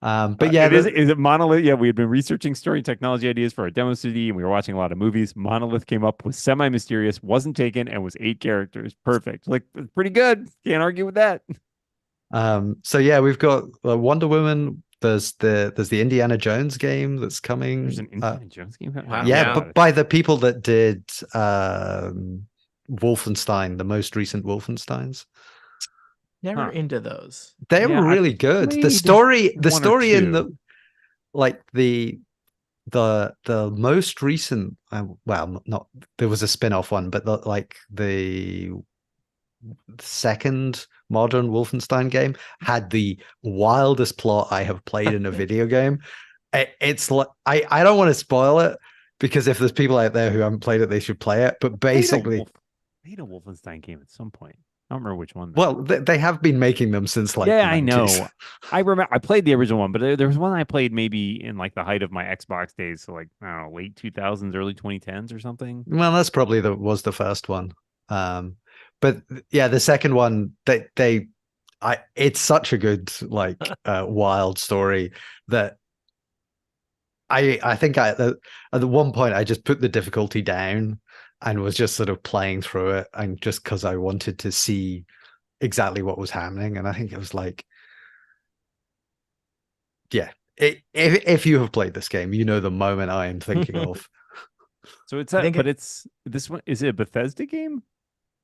But yeah, is it Monolith? Yeah, we had been researching story technology ideas for our demo CD, and we were watching a lot of movies. Monolith came up with semi-mysterious, wasn't taken, and was 8 characters. Perfect. Like, pretty good. Can't argue with that. So yeah, we've got Wonder Woman. There's the Indiana Jones game that's coming. There's an Indiana Jones game. Wow. Yeah, but by the people that did Wolfenstein, the most recent Wolfensteins. Never into those. They were really good. The story in the the most recent not there was a spin-off one, but the second modern Wolfenstein game had the wildest plot I have played in a video game. It's like I don't want to spoil it because if there's people out there who haven't played it, they should play it. But basically, I made a Wolfenstein game at some point. I don't remember which one. Well, they have been making them since the 90s. I know. I remember I played the original one, but there was one I played maybe in like the height of my Xbox days, so like I don't know, late 2000s, early 2010s or something. Well, that's probably was the first one. But yeah, the second one, it's such a good wild story that I think at one point I just put the difficulty down and was just sort of playing through it, and just because I wanted to see exactly what was happening. And I think it was like, yeah, if you have played this game, you know the moment I am thinking of. So it's this one. Is it a Bethesda game?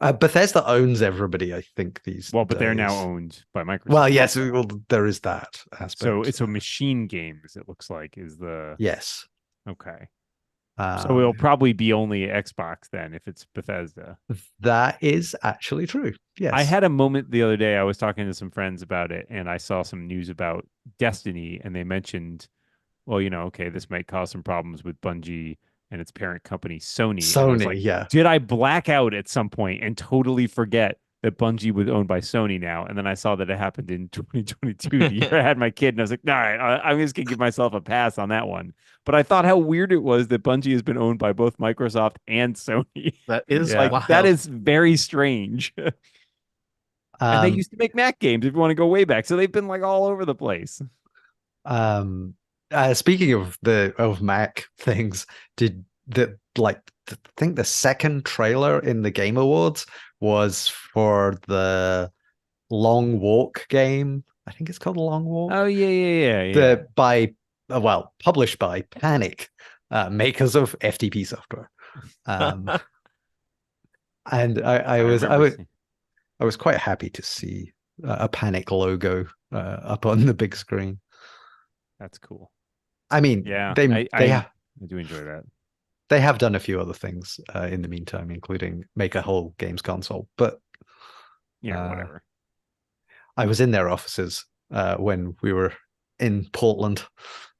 Bethesda owns everybody, I think, these but days. They're now owned by Microsoft. Well, yes, there is that aspect. So it's a Machine Games, it looks like, is the... Yes. Okay. So it'll probably be only Xbox then if it's Bethesda. That is actually true. Yes. I had a moment the other day. I was talking to some friends about it, and I saw some news about Destiny, and they mentioned, well, okay, this might cause some problems with Bungie and its parent company, Sony. Sony, yeah. Did I black out at some point and totally forget that Bungie was owned by Sony now? And then I saw that it happened in 2022, the year I had my kid, and I was like, all right, I'm just going to give myself a pass on that one. But I thought how weird it was that Bungie has been owned by both Microsoft and Sony. That is wild. That is very strange. And they used to make Mac games, if you want to go way back. So they've been like all over the place. Speaking of Mac things, I think the second trailer in the Game Awards was for the Long Walk game. I think it's called Long Walk. Oh yeah. Published by Panic, makers of FTP software. And I was quite happy to see a Panic logo up on the big screen. That's cool. I mean, Yeah, they I do enjoy that. they have done a few other things in the meantime, including make a whole games console. But Whatever. I was in their offices when we were in Portland,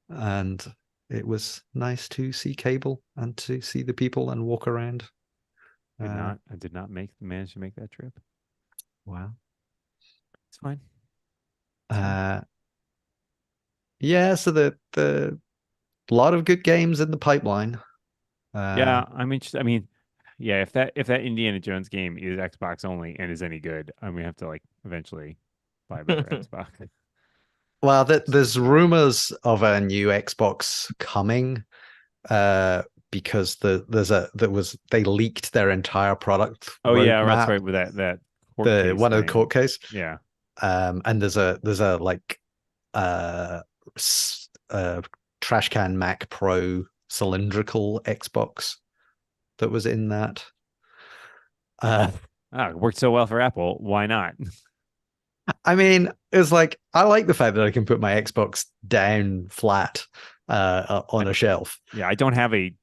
and it was nice to see Cable and to see the people and walk around. I did not manage to make that trip. Wow. It's fine. Yeah, so the lot of good games in the pipeline. Yeah, yeah, if that Indiana Jones game is Xbox only and is any good, I'm gonna have to like eventually buy a better Xbox. Well, there's rumors of a new Xbox coming, because they leaked their entire product. Oh yeah, roadmap, that's right. With that court case one of the thing. court case. Yeah. And there's a like trash can Mac Pro cylindrical Xbox that was in that. It worked so well for Apple. Why not? I mean, it's like I like the fact that I can put my Xbox down flat on a shelf. Yeah, I don't have a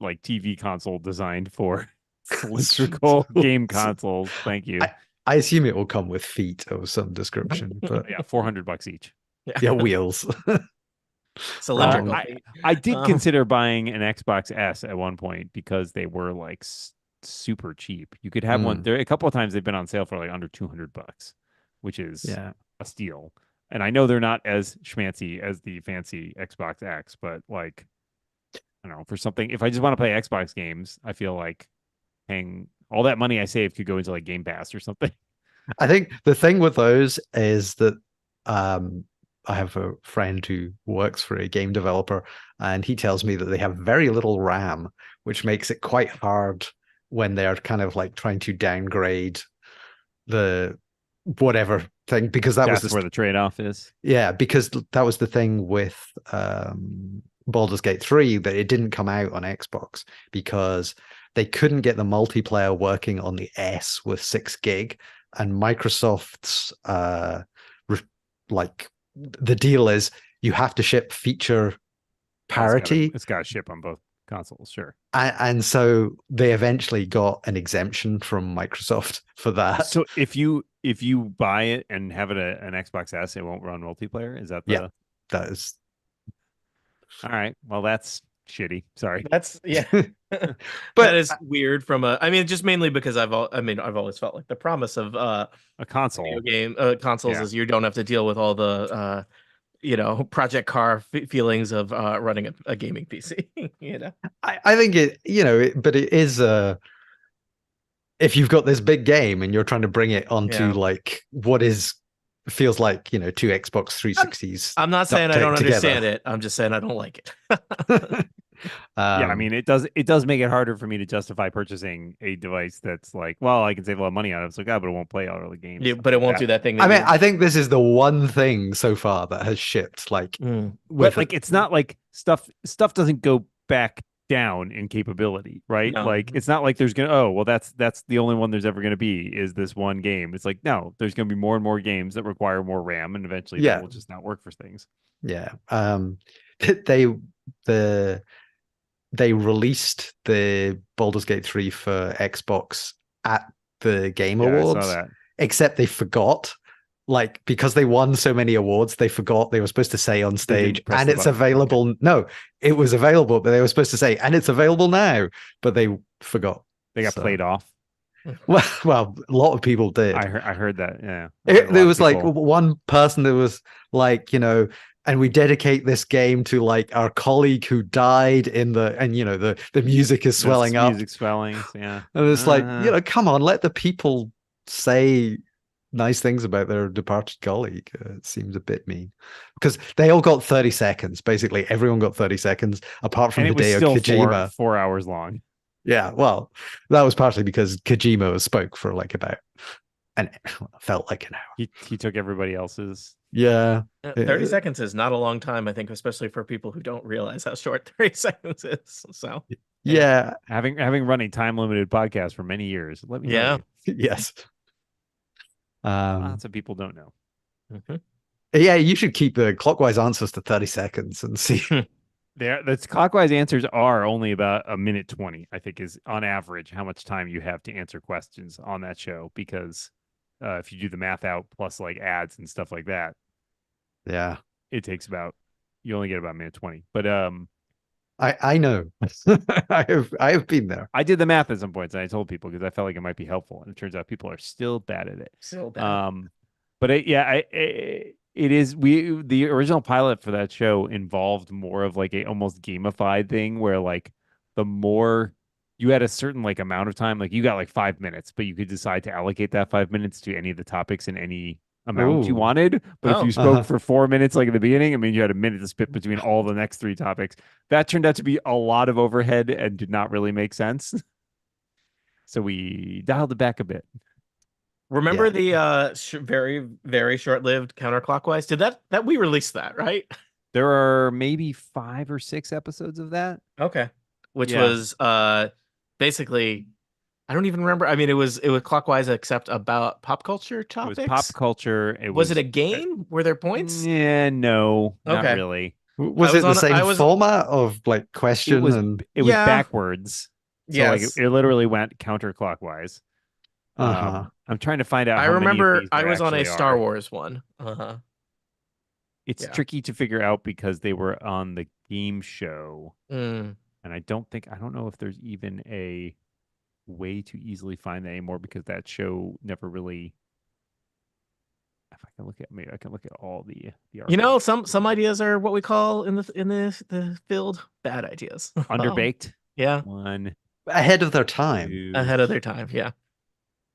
like TV console designed for cylindrical game consoles. Thank you. I assume it will come with feet of some description, but yeah, $400 each. Yeah, wheels. Cylindrical. I did consider buying an Xbox S at one point because they were like super cheap. You could have one there. A couple of times they've been on sale for like under $200, which is a steal. And I know they're not as schmancy as the fancy Xbox X, but like, I don't know, for something, if I just want to play Xbox games, I feel like paying all that money I saved could go into like Game Pass or something. I think the thing with those is that I have a friend who works for a game developer, and he tells me that they have very little RAM, which makes it quite hard when they're kind of like trying to downgrade the whatever thing, because that's where the trade-off is. Yeah, because that was the thing with Baldur's Gate 3, that it didn't come out on Xbox because they couldn't get the multiplayer working on the S with 6 gig, and Microsoft's like the deal is you have to ship feature parity. It's got to ship on both consoles, sure. And so they eventually got an exemption from Microsoft for that. So if you buy it and have it an Xbox S, it won't run multiplayer? Is that the... Yeah, that is. All right. Well, that's shitty. Sorry. That's but that is weird just mainly because I've always felt like the promise of a console video game consoles is you don't have to deal with all the Project Car feelings of running a gaming PC. I think but it is if you've got this big game and you're trying to bring it onto like what feels like two Xbox 360s. I'm not saying I don't understand it. I'm just saying I don't like it. Yeah, I mean, it does make it harder for me to justify purchasing a device that's like, well, I can save a lot of money on it. It's like, but it won't play all the games. Yeah, but it won't do that thing. I think this is the one thing so far that has shipped. Like, it's not like stuff doesn't go back down in capability, right? No. Like, it's not like there's that's the only one there's ever gonna be is this one game. It's like, no, there's gonna be more and more games that require more RAM, and eventually that will just not work for things. Yeah. They released the Baldur's Gate 3 for Xbox at the Game Awards, I saw that. Except they forgot, like, because they won so many awards, they forgot they were supposed to say on stage, and it's available. Okay. No, it was available, but they were supposed to say, and it's available now, but they forgot. They got played off. Well, a lot of people did. I heard that. Yeah. There was like one person that was like, and we dedicate this game to like our colleague who died and the music is swelling up. Music swelling, yeah. And it's like, come on, let the people say nice things about their departed colleague. It seems a bit mean because they all got 30 seconds. Basically, everyone got 30 seconds apart from Hideo Kojima. 4 hours long. Yeah, well, that was partially because Kojima spoke for like about felt like an hour. He took everybody else's. Yeah. 30 seconds is not a long time, I think, especially for people who don't realize how short 30 seconds is. So yeah. Having run a time limited podcast for many years, let me know. Yes. Lots of people don't know. Mhm. Yeah, you should keep the clockwise answers to 30 seconds and see. The clockwise answers are only about a minute 20, I think, is on average how much time you have to answer questions on that show. Because if you do the math out plus like ads and stuff like that, Yeah, it takes you only get about a minute 20. But I know. I have been there. I did the math at some points and I told people because I felt like it might be helpful. And it turns out people are still bad at it. So bad. But it is the original pilot for that show involved more of like a almost gamified thing where like the more you had a certain like amount of time, like you got like 5 minutes, but you could decide to allocate that 5 minutes to any of the topics in any amount you Ooh. wanted. But if Oh. you spoke for 4 minutes, like at the beginning, I mean, you had a minute to spit between all the next 3 topics. That turned out to be a lot of overhead and did not really make sense. So we dialed it back a bit. Remember Yeah. the very, very short-lived Counterclockwise? Did that we released that, right? There are maybe 5 or 6 episodes of that. Okay. Which Yeah. was basically, I don't even remember. I mean, it was Clockwise except about pop culture It topics. was pop culture. Was it a game? Were there points? Yeah, no, not Okay. really. Was was it the on- same I was- format of like It question was and Yeah. backwards. So like Yes. it literally went counterclockwise. uh-huh. I'm trying to find out. I how many of remember these I there was on a actually Star are. Wars one. Uh-huh. It's Yeah. tricky to figure out because they were on the game show, Mm. and I don't know if there's even a way to easily find that anymore because that show never really. If I can look at maybe I can look at all the You know, archives. some ideas are what we call in the field bad ideas. Underbaked. Yeah. 1, Ahead of their time. 2, Ahead of their time. Yeah.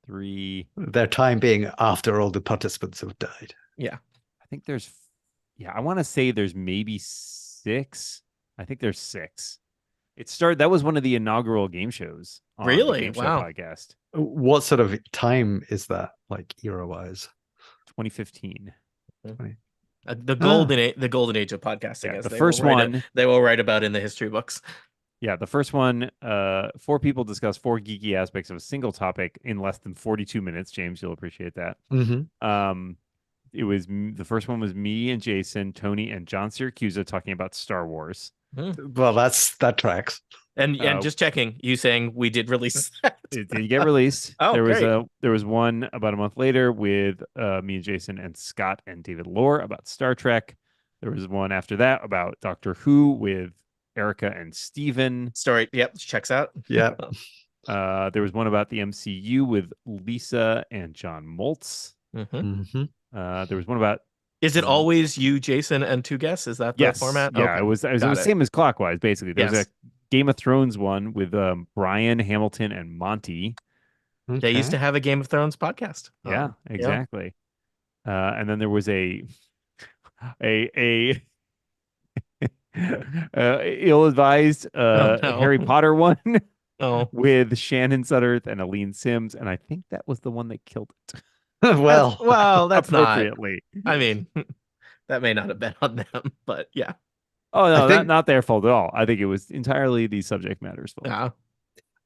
3. Their time being after all the participants have died. I think there's, I want to say there's maybe 6. I think there's 6. That was one of the inaugural game shows on the Really? Game Show Wow. podcast, What sort of time is that, like era-wise? 2015. The golden age of podcasting. Yeah, as the they first will write one. they will write about in the history books. Yeah, the first one, 4 people discuss 4 geeky aspects of a single topic in less than 42 minutes. James, you'll appreciate that. Mm-hmm. It was the first one was me and Jason, Tony, and John Siracusa talking about Star Wars. Well, that tracks. And just checking, you saying we did release that. It did get released. Oh, there was one about a month later with me and Jason and Scott and David Lohr about Star Trek. There was one after that about Doctor Who with Erica and Steven. Story, yep, checks out. Yeah. There was one about the MCU with Lisa and John Moltz. Mm-hmm. There was one about. Is it always you, Jason, and 2 guests? Is that the format? Yeah, Okay. it was the same as Clockwise, basically. There was Yes. a Game of Thrones one with Brian, Hamilton, and Monty. They used to have a Game of Thrones podcast. Yeah, exactly. And then there was a ill-advised no. Harry Potter one Oh, with Shannon Sutterth and Aline Sims, and I think that was the one that killed it. Well, that's not. appropriately. I mean, that may not have been on them, but yeah. Oh no, I think- not their fault at all. I think it was entirely the subject matter's fault. Yeah.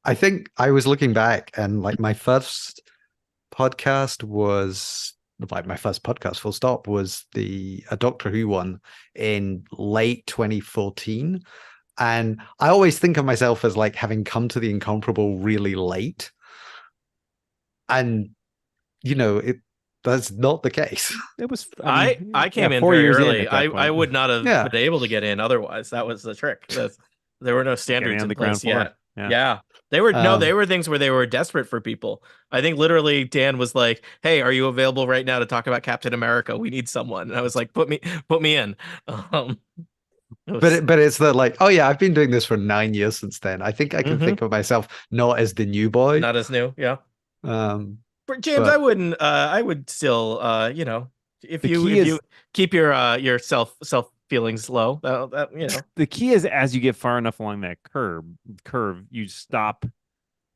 I think I was looking back and like my first podcast was like my first podcast full stop was a Doctor Who one in late 2014. And I always think of myself as like having come to the incomparable really late. And you know, that's not the case. It was. I came in 4 very years early. at that I point. would not have Yeah. been able to get in otherwise. That was the trick. There were no Getting standards on in the ground place floor. yet. Yeah. Yeah. They were they Um, were things where they were desperate for people. I think literally Dan was like, "Hey, are you available right now to talk about Captain America? We need someone." And I was like, "Put me in." But it's the like, oh yeah, I've been doing this for 9 years since then. I think I can Mhm. think of myself not as the new boy. not as new. Yeah. But James, I wouldn't. I would still. If The you key is- you keep your self feelings low, that you know. The key is as you get far enough along that curve, you stop.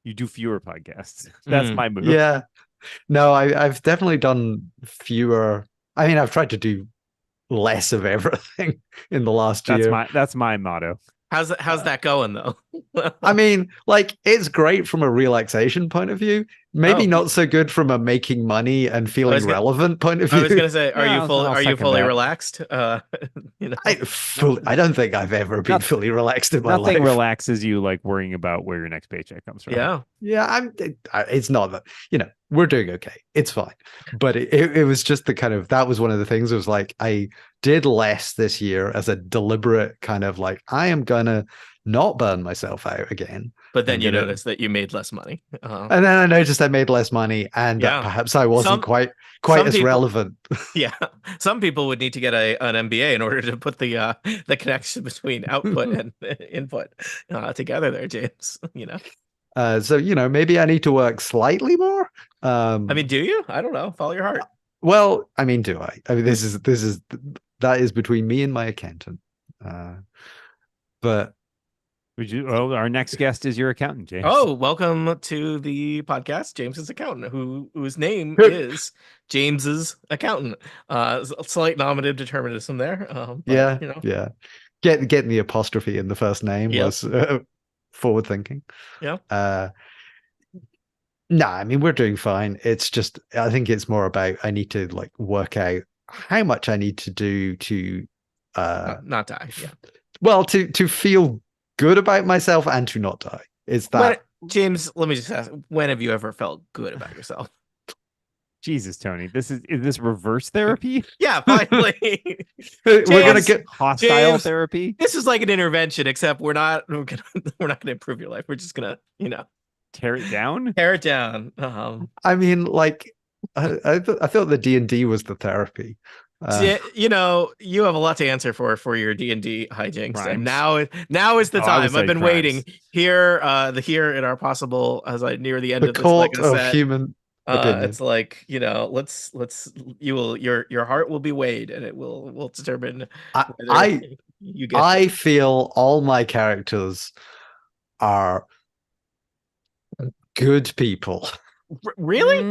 You do fewer podcasts. That's Mm. my move. yeah, no, I've definitely done fewer. I mean, I've tried to do less of everything in the last year. That's my motto. How's that going though? I mean, like, it's great from a relaxation point of view. maybe Oh, not so good from a making money and feeling was gonna- relevant point of I was view. gonna say, Yeah, I'll are you second fully that. relaxed? You know, I don't think I've ever been Not- fully relaxed in my Nothing life. relaxes you like worrying about where your next paycheck comes from. yeah. Yeah, it's not that, we're doing okay. It's fine. But it was just the kind of, that was one of the things. It was like, I did less this year as a deliberate kind of like, I am gonna not burn myself out again. But then I'm you gonna- notice that you made less money. And then I noticed I made less money and Yeah. that perhaps I wasn't Some- quite some as people- relevant. Yeah, some people would need to get an MBA in order to put the connection between output and input together. There, James. So, maybe I need to work slightly more. I mean, do you? I don't know. Follow your heart. Well, I mean, do I? I mean, that is between me and my accountant. But Well, our next guest is your accountant, James. Oh, welcome to the podcast, James's accountant, whose name is James's accountant. Slight nominative determinism there. But, yeah. Getting the apostrophe in the first name Yep. was forward thinking. Yeah. No, I mean, we're doing fine. It's just, I think it's more about, I need to like work out how much I need to do to not die. Yeah. well, to feel good about myself and to not die. Is that James, let me just ask, when have you ever felt good about yourself? Jesus, Tony, is this reverse therapy? Yeah, finally. we're gonna James, get Hostile James, therapy? This is like an intervention, except we're not gonna improve your life. We're just gonna, Tear it down? tear it down. I mean, like, I thought the D&D was the therapy. You have a lot to answer for your D&D hijinks, Crimes. and now is the Oh, I would time. say I've been crimes. waiting here, here in our possible as I near the end The of this court Lego of set. human opinion. It's like, let's your heart will be weighed, and it will determine whether you get. I feel all my characters are good people. Really?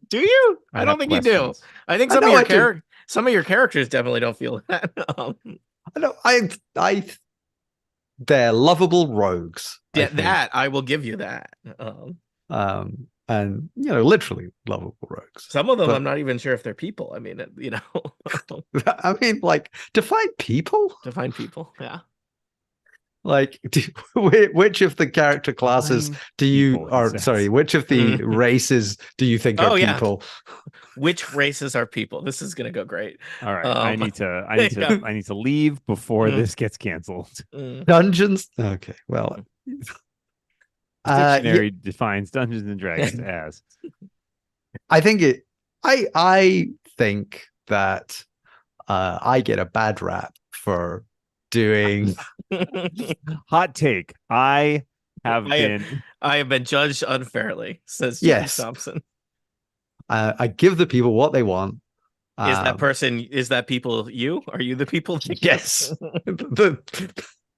Do you? I don't have think you do. questions. I think I some know I of do. your some of your characters definitely don't feel that. They're lovable rogues. I Yeah, think. that I will give you that. And literally lovable rogues. Some of them, But- I'm not even sure if they're people. I mean, I mean, like, define people. define people. Yeah. Like, which of the character classes Fine do you, people, he or says. sorry, which of the Mhm. races do you think Oh, are yeah. people? Which races are people? This is gonna go great. All right. I need to leave before Mm. this gets canceled. Mm. Dungeons. Okay, well, Dictionary defines Dungeons and Dragons as I think I think that I get a bad rap for doing. hot take. I have I am- been I have been judged unfairly, says James Yes. Thompson. I give the people what they want. Is that people you? Are you the people? Yes.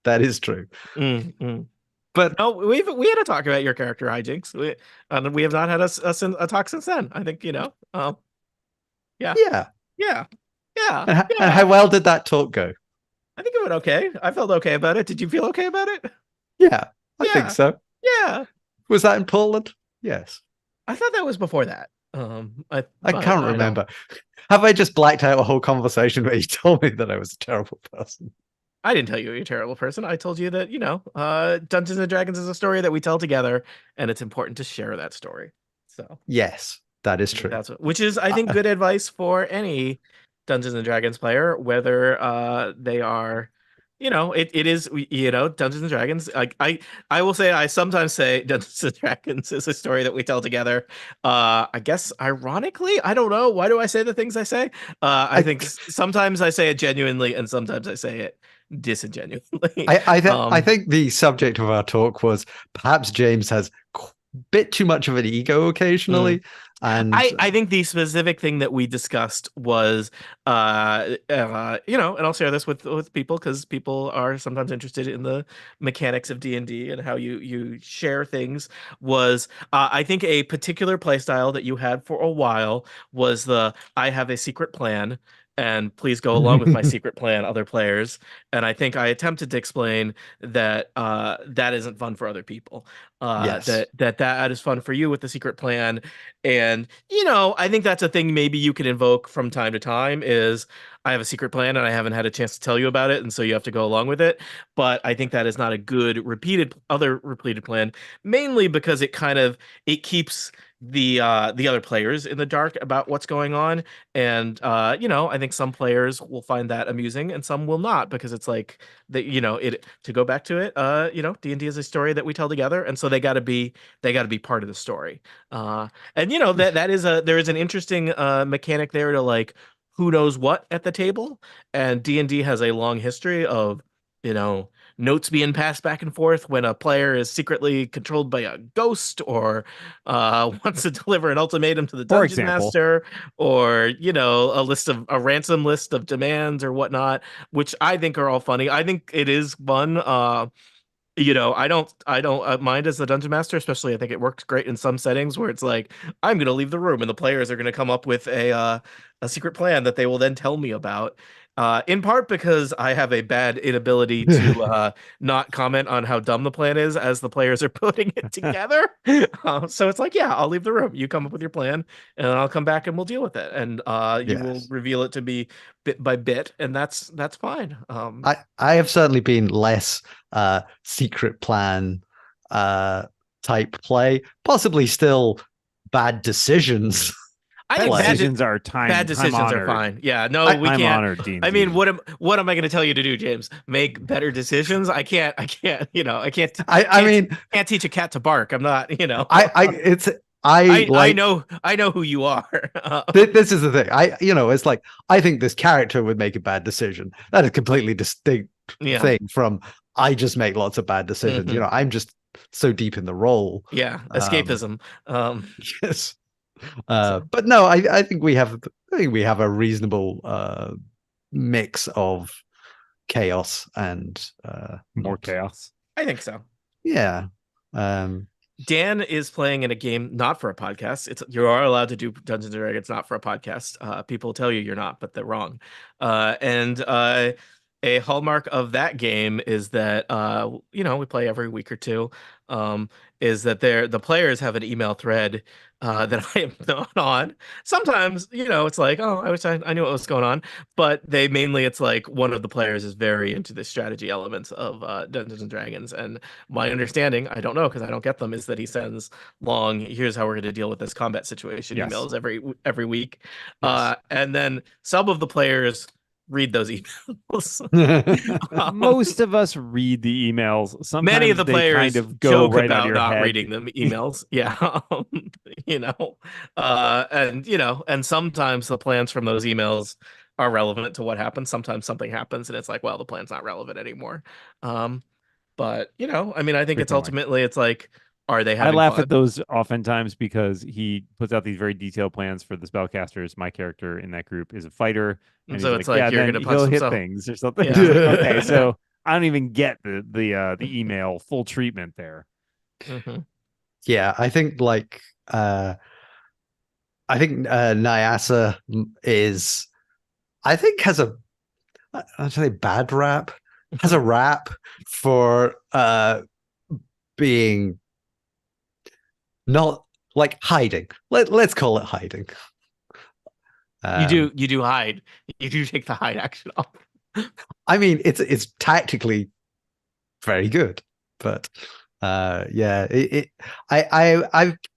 That is true. Mm, mm. But No, we had to talk about your character hijinks. We have not had a talk since then. I think yeah. yeah. And how well did that talk go? I think it went okay. I felt okay about it. Did you feel okay about it? Yeah, I Yeah. think so. Yeah, Was that in Portland? Yes. I thought that was before that. I can't remember. Have I just blacked out a whole conversation where you told me that I was a terrible person? I didn't tell you you're a terrible person. I told you that, Dungeons and Dragons is a story that we tell together, and it's important to share that story. So Yes, that is true. which is, I think, good advice for any Dungeons and Dragons player, whether they are, it is, Dungeons and Dragons. I will say, I sometimes say Dungeons and Dragons is a story that we tell together. I guess ironically, I don't know. Why do I say the things I say? I think sometimes I say it genuinely, and sometimes I say it disingenuously. I think the subject of our talk was perhaps James has a bit too much of an ego occasionally. And I think the specific thing that we discussed was, and I'll share this with people because people are sometimes interested in the mechanics of D&D and how you share things. Was I think a particular playstyle that you had for a while was I have a secret plan and please go along with my secret plan, other players. And I think I attempted to explain that that isn't fun for other people. Yes. That is fun for you with the secret plan. And I think that's a thing maybe you can invoke from time to time is I have a secret plan and I haven't had a chance to tell you about it, and so you have to go along with it. But I think that is not a good repeated plan, mainly because it keeps the other players in the dark about what's going on. And I think some players will find that amusing and some will not, because it's like that, it to go back to it, D&D is a story that we tell together, and so they got to be part of the story. And there is an interesting mechanic there to like who knows what at the table, and D&D has a long history of notes being passed back and forth when a player is secretly controlled by a ghost, or wants to deliver an ultimatum to the dungeon master, or a ransom list of demands or whatnot, which I think are all funny. I think it is fun. I don't mind as the dungeon master, especially I think it works great in some settings where it's like I'm going to leave the room and the players are going to come up with a secret plan that they will then tell me about. In part because I have a bad inability to not comment on how dumb the plan is as the players are putting it together. So it's like, yeah, I'll leave the room. You come up with your plan, and I'll come back and we'll deal with it. And you will reveal it to me bit by bit, and that's fine. I have certainly been less secret plan type play, possibly still bad decisions. I think bad decisions are fine. Yeah, no, we can't. Honored, D&D. I mean, what am I going to tell you to do, James? Make better decisions? I can't. I can't teach a cat to bark. I'm not. I know who you are. This is the thing. It's like I think this character would make a bad decision. That is a completely distinct thing from I just make lots of bad decisions. Mm-hmm. I'm just so deep in the role. Yeah, escapism. Yes. But no, I think we have a reasonable mix of chaos and more chaos. I think so. Yeah. Dan is playing in a game not for a podcast. You are allowed to do Dungeons and Dragons not for a podcast. People tell you you're not, but they're wrong. A hallmark of that game is that we play every week or two. Is that the players have an email thread that I am not on. Sometimes it's like, oh, I wish I knew what was going on, but it's like one of the players is very into the strategy elements of Dungeons and Dragons, and my understanding, I don't know because I don't get them, is that he sends long, here's how we're going to deal with this combat situation emails every week. Yes. And then some of the players read those emails. Most of us read the emails. Sometimes many of the players kind of go joke right about on your not head. reading them emails. Yeah. And sometimes the plans from those emails are relevant to what happens. Sometimes something happens and it's like, well, the plan's not relevant anymore. But I think it's ultimately it's like, are they having I laugh fun? at those oftentimes because he puts out these very detailed plans for the spellcasters. My character in that group is a fighter, and so it's like you're going to punch hit himself. things or something. Yeah. Okay, so I don't even get the email full treatment there. Mm-hmm. Yeah, I think Nyasa is, has a, I'd say bad rap, has a rap for being not like hiding. Let's call it hiding. You do hide. You do take the hide action off. I mean, it's tactically very good, but I've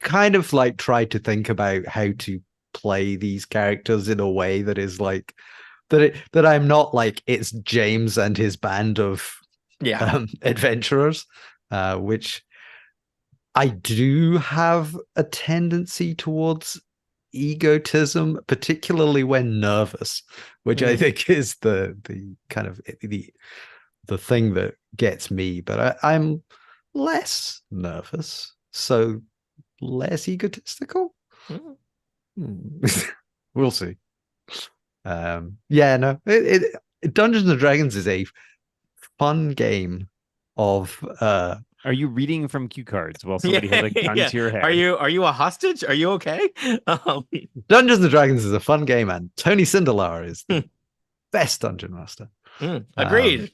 kind of like tried to think about how to play these characters in a way that is like that I'm not like it's James and his band of adventurers, which I do have a tendency towards egotism, particularly when nervous, which I think is the kind of the thing that gets me. But I'm less nervous, so less egotistical. We'll see. Dungeons and Dragons is a fun game of Are you reading from cue cards while somebody has a gun Yeah. to your head? Are you a hostage? Are you okay? Dungeons and Dragons is a fun game, and Tony Sindelar is the best dungeon master. Agreed.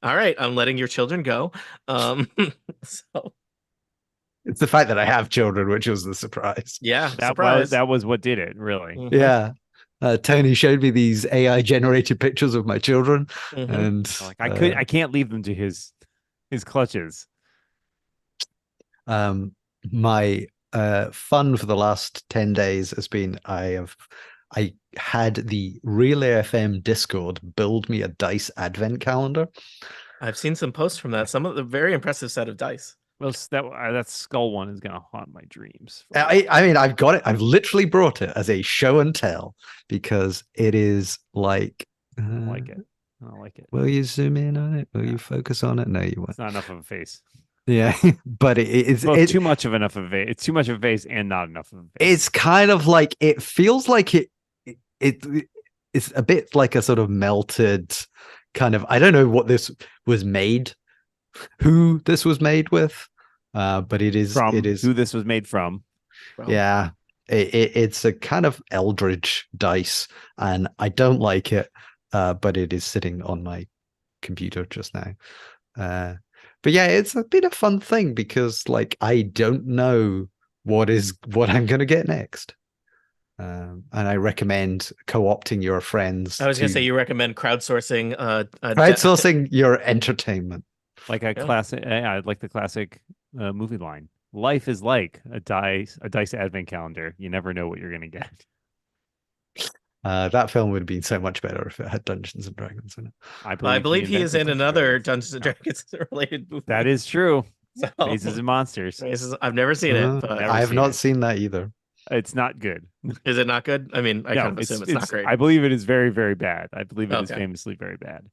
All right, I'm letting your children go. So It's the fact that I have children, which was the surprise. yeah, that was what did it, really. Mhm. Yeah. Tony showed me these AI generated pictures of my children, Mhm. and Like I can't leave them to his clutches. My fun for the last 10 days has been I had the Relay FM Discord build me a dice advent calendar. I've seen some posts from that. Some of the very impressive set of dice. Well, that skull one is gonna haunt my dreams. I mean, I've got it. I've literally brought it as a show and tell because it is like. I don't like it. I don't like it. Will you zoom in on it? Will you focus on it? No, you won't. It's not enough of a face. Yeah, but it's too much of enough of a face. It's too much of a face and not enough of a face. It's kind of like it feels like it's a bit like a sort of melted kind of. I don't know what this was made, who this was made with, but it is who this was made from. Yeah, it's a kind of eldritch dice, and I don't like it, but it is sitting on my computer just now. But yeah, it's been a fun thing because like I don't know what I'm gonna get next. And I recommend co-opting your friends. I was going to say you recommend crowdsourcing. Crowdsourcing your entertainment. Like a classic, like the classic movie line. Life is like a dice advent calendar. You never know what you're going to get. That film would have been so much better if it had Dungeons and Dragons in it. I believe he is in another Dungeons and Dragons related movie. That is true. So, Faces and Monsters. I've never seen it. But I have not seen that either. It's not good. Is it not good? I mean, I kind of assume it's not great. I believe it is very, very bad. I believe it is famously very bad.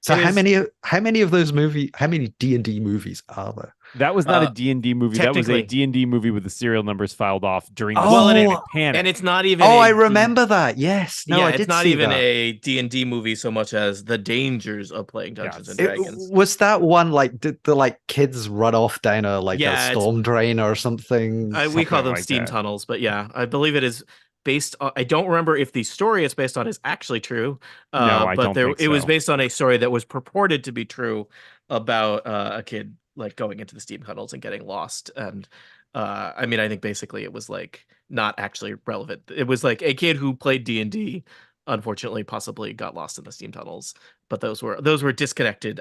So how many of those how many D&D movies are there? That was not a D&D movie. That was a D&D movie with the serial numbers filed off during the panic. And it's not even I remember that. Yes. No, I did it's not see even that. a D&D movie so much as the dangers of playing Dungeons and Dragons. Was that one like did the like kids run off down a storm drain or something? We call them steam tunnels, but yeah, I believe it is based on, I don't remember if the story it's based on is actually true. No, I don't think so. It was based on a story that was purported to be true about a kid like going into the steam tunnels and getting lost. And I mean, I think basically it was like not actually relevant. It was like a kid who played D&D, unfortunately, possibly got lost in the steam tunnels. But those were disconnected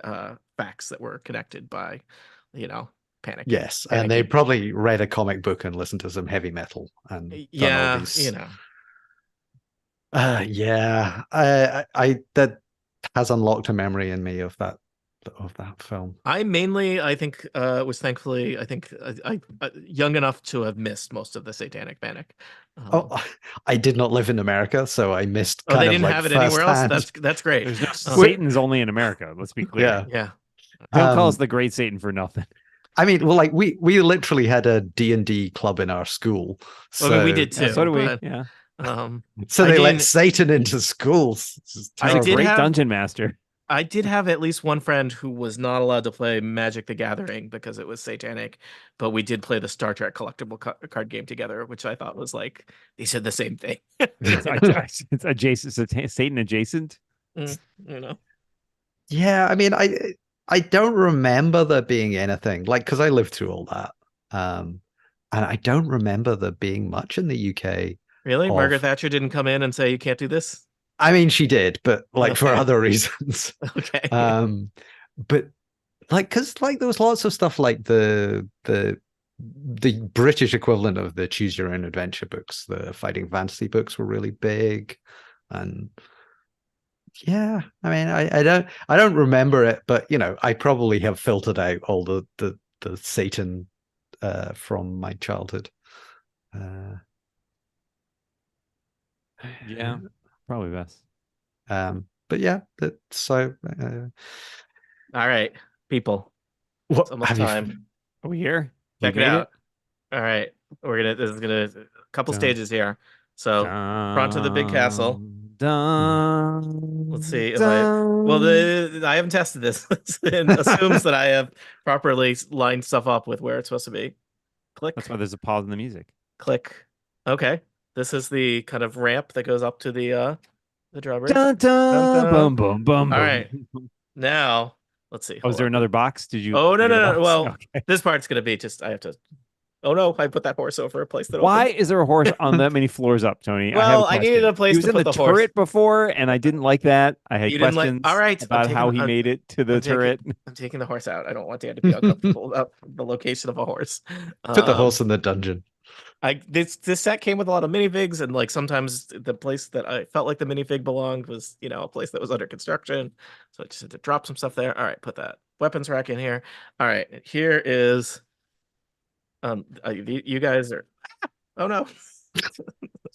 facts that were connected by, panic. Yes, and they probably read a comic book and listened to some heavy metal and I that has unlocked a memory in me of that film. I mainly, I think, was thankfully, I young enough to have missed most of the Satanic Panic. I did not live in America, so I missed. They didn't have it anywhere else. That's great. There's no, Satan's only in America. Let's be clear. Yeah. Don't call us the Great Satan for nothing. I mean, well, like we literally had a D&D club in our school. So we did too. So do we. Yeah. So they let Satan into schools. I did great dungeon master. I did have at least one friend who was not allowed to play Magic the Gathering because it was satanic, but we did play the Star Trek collectible card game together, which I thought was like, they said the same thing. It's adjacent, Satan adjacent. Yeah, I mean, I don't remember there being anything like, because I lived through all that. And I don't remember there being much in the UK. Really? Margaret Thatcher didn't come in and say, you can't do this? I mean, she did, but like for other reasons. Okay. But like, because like there was lots of stuff like the British equivalent of the Choose Your Own Adventure books, the Fighting Fantasy books were really big, and yeah, I mean, I don't remember it, but I probably have filtered out all the Satan from my childhood. Yeah. Probably best. But yeah, so. All right, people. What? It's almost time. Are we here? Check it out. All right, this is gonna a couple stages here. So, front of the big castle. Dun, Let's see if dun. I haven't tested this. It assumes that I have properly lined stuff up with where it's supposed to be. That's Click, why there's a pause in the music. click. Okay. This is the kind of ramp that goes up to the drawbridge. Dun, Dun, dun, dun. boom, boom, boom, All boom. right. Now, let's see. Oh, is Hold there on. another box? Did you Oh, no, forget a no, no. box? Well, Okay. this part's gonna be just I have to. Oh no, I put that horse over a place that Why opened. is there a horse on that many floors up, Tony? I have a Well, I needed question. a place He was to in put the the horse. turret before, and I didn't like that. I had You didn't like. All questions right, about how he made it to the I'm taking turret. I'm taking the horse out. I don't want Dan to be uncomfortable about the location of a horse. Put the horse in the dungeon. This set came with a lot of minifigs, and like sometimes the place that I felt like the minifig belonged was, you know, a place that was under construction. So I just had to drop some stuff there. All right, put that weapons rack in here. All right, here is you guys are oh no.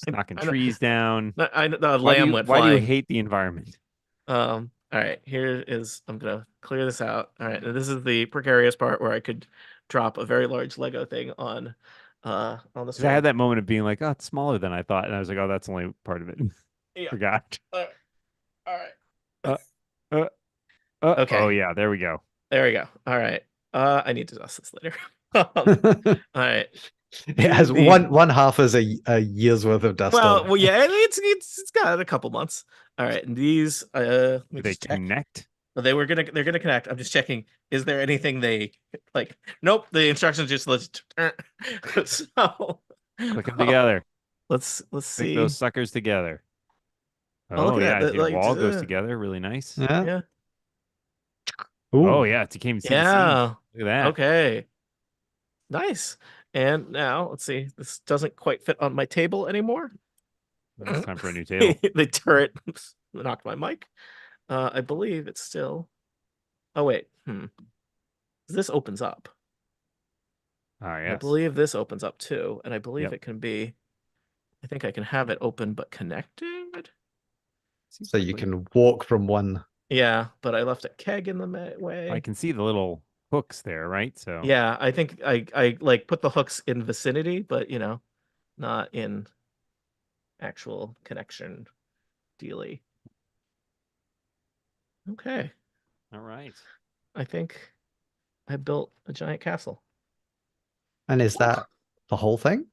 Knocking I know, trees down. the Why do lamb you went why do you flying. hate the environment? All right, here is I'm gonna clear this out. All right, and this is the precarious part where I could drop a very large Lego thing on the Because I string. had that moment of being like, oh, it's smaller than I thought. And I was like, oh, that's only part of it. Yeah. Forgot. All right. Uh, uh, Okay. Oh, yeah, there we go. There we go. All right. I need to adjust this later. All right. It has The- one half as a year's worth of dust on it. Well, yeah, it's got a couple months. All right, and these let me Do they just check. connect? They're gonna connect. I'm just checking. Is there anything they like? Nope. The instructions just so Click them together. Let's Click see. those suckers together. Oh, look Oh, at yeah. that, Your like, wall goes together. Really nice. Yeah. Yeah. Oh, Ooh. yeah. You can't even see the Yeah. seams. Look at that. Okay. Nice. And now let's see. This doesn't quite fit on my table anymore. It's time for a new table. The turret knocked my mic. I believe it's still. Oh wait. This opens up. Yes. I believe this opens up too, and I believe Yep. it can be. I think I can have it open but connected. So you can walk from one. Yeah, but I left a keg in the way. I can see the little hooks there, right? So Yeah, I think I like put the hooks in vicinity, but you know, not in actual connection dealy. Okay. All right. I think I built a giant castle. And is that the whole thing?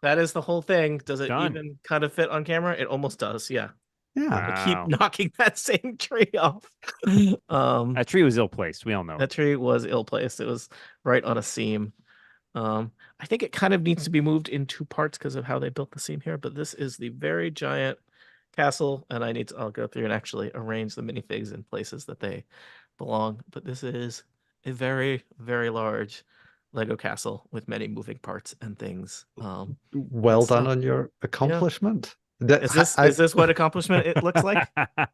That is the whole thing. Does it Done. even kind of fit on camera? It almost does, yeah. Yeah. I keep Wow. knocking that same tree off. That tree was ill placed. We all know. That tree was ill placed. It was right on a seam. I think it kind of needs to be moved in two parts because of how they built the seam here, but this is the very giant castle, and I'll go through and actually arrange the minifigs in places that they belong. But this is a very, very large Lego castle with many moving parts and things. Well done stuff. on your accomplishment. Is this what accomplishment it looks like? I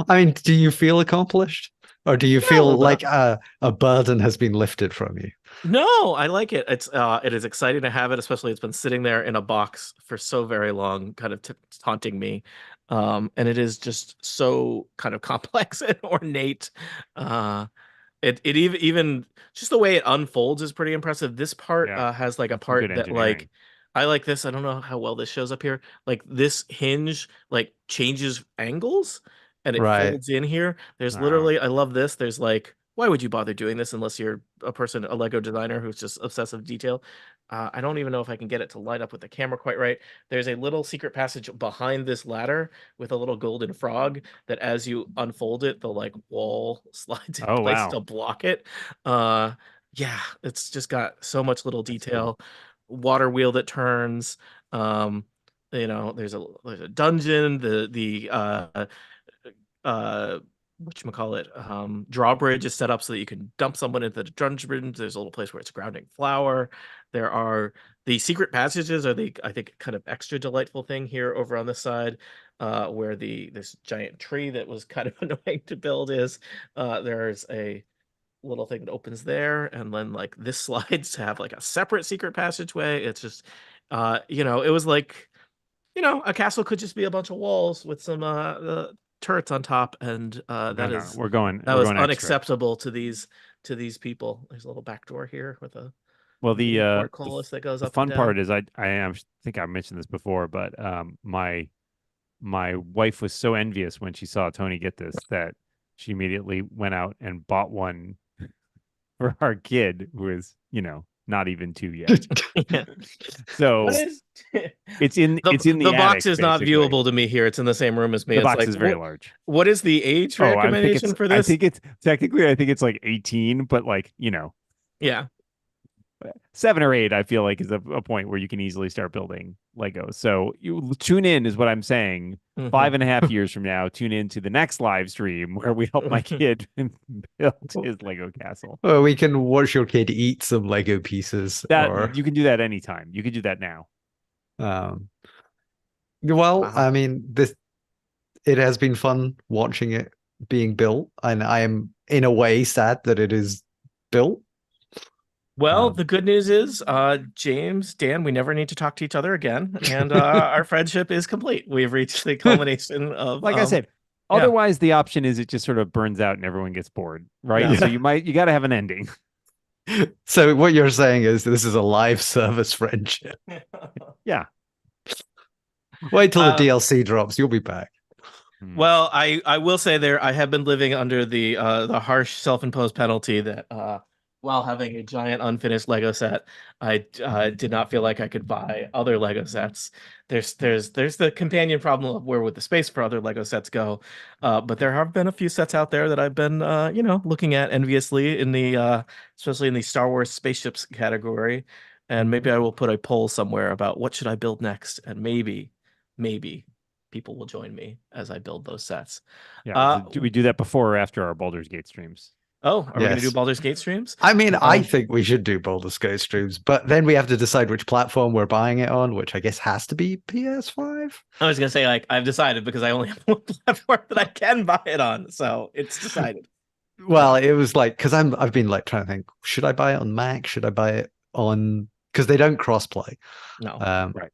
mean, do you feel accomplished? Or do you Yeah, a feel little like bit. a burden has been lifted from you? No, I like it. It is exciting to have it, especially it's been sitting there in a box for so very long, kind of taunting me. And it is just so kind of complex and ornate. It even just the way it unfolds is pretty impressive. This part Yeah, has like a that's some good part that like engineering. I like this. I don't know how well this shows up here. Like this hinge like changes angles and it Right. folds in here. There's Wow. literally I love this. There's like why would you bother doing this unless you're a Lego designer who's just obsessive detail? I don't even know if I can get it to line up with the camera quite right. There's a little secret passage behind this ladder with a little golden frog that as you unfold it, the like wall slides in Oh, place wow. to block it. Yeah, it's just got so much little detail. Water wheel that turns. You know, there's a dungeon, whatchamacallit, drawbridge is set up so that you can dump someone into the dungeon. There's a little place where it's grounding flour. There are the secret passages are I think kind of extra delightful thing here over on this side, where this giant tree that was kind of annoying to build is. There's a little thing that opens there, and then like this slides to have like a separate secret passageway. It's just you know, it was like, you know, a castle could just be a bunch of walls with some turrets on top, and that We're going was extra. unacceptable to these people. There's a little back door here with a Well, the portcullis that goes the up fun and part down. is I think I mentioned this before, but my my wife was so envious when she saw Tony get this that she immediately went out and bought one for our kid who is, not even 2 yet. Yeah. So What is it's in the box attic, is not basically. viewable to me here. It's in the same room as me. The It's box like, is very large. What is the age Oh, recommendation for this? I think it's technically, I think it's like 18, but like, Yeah. 7 or 8, I feel like is a point where you can easily start building Legos. So you tune in is what I'm saying. Mhm. 5.5 years from now, tune in to the next live stream where we help my kid build his Lego castle. Well, we can watch your kid eat some Lego pieces. That you can do that anytime. You can do that now. Well, Wow. I mean, it has been fun watching it being built, and I am in a way sad that it is built. Well, the good news is, James, Dan, we never need to talk to each other again, and our friendship is complete. We've reached the culmination of, like I said. yeah. Otherwise, the option is it just sort of burns out and everyone gets bored, right? Yeah. So you got to have an ending. So what you're saying is this is a live service friendship. Yeah. Wait till the DLC drops. You'll be back. Well, I will say I have been living under the harsh self-imposed penalty that while having a giant unfinished Lego set, I did not feel like I could buy other Lego sets. There's the companion problem of where would the space for other Lego sets go, but there have been a few sets out there that I've been looking at enviously in the especially in the Star Wars spaceships category, and maybe I will put a poll somewhere about what should I build next, and maybe people will join me as I build those sets. Yeah. Do we do that before or after our Baldur's Gate streams? Oh, are we going to do Yes. Baldur's Gate streams? I mean, I think we should do Baldur's Gate streams, but then we have to decide which platform we're buying it on, which I guess has to be PS5. I was going to say, like, I've decided because I only have one platform that I can buy it on, so it's decided. Well, it was like, because I've been like trying to think, should I buy it on Mac? Should I buy it on, because they don't crossplay. No. Right.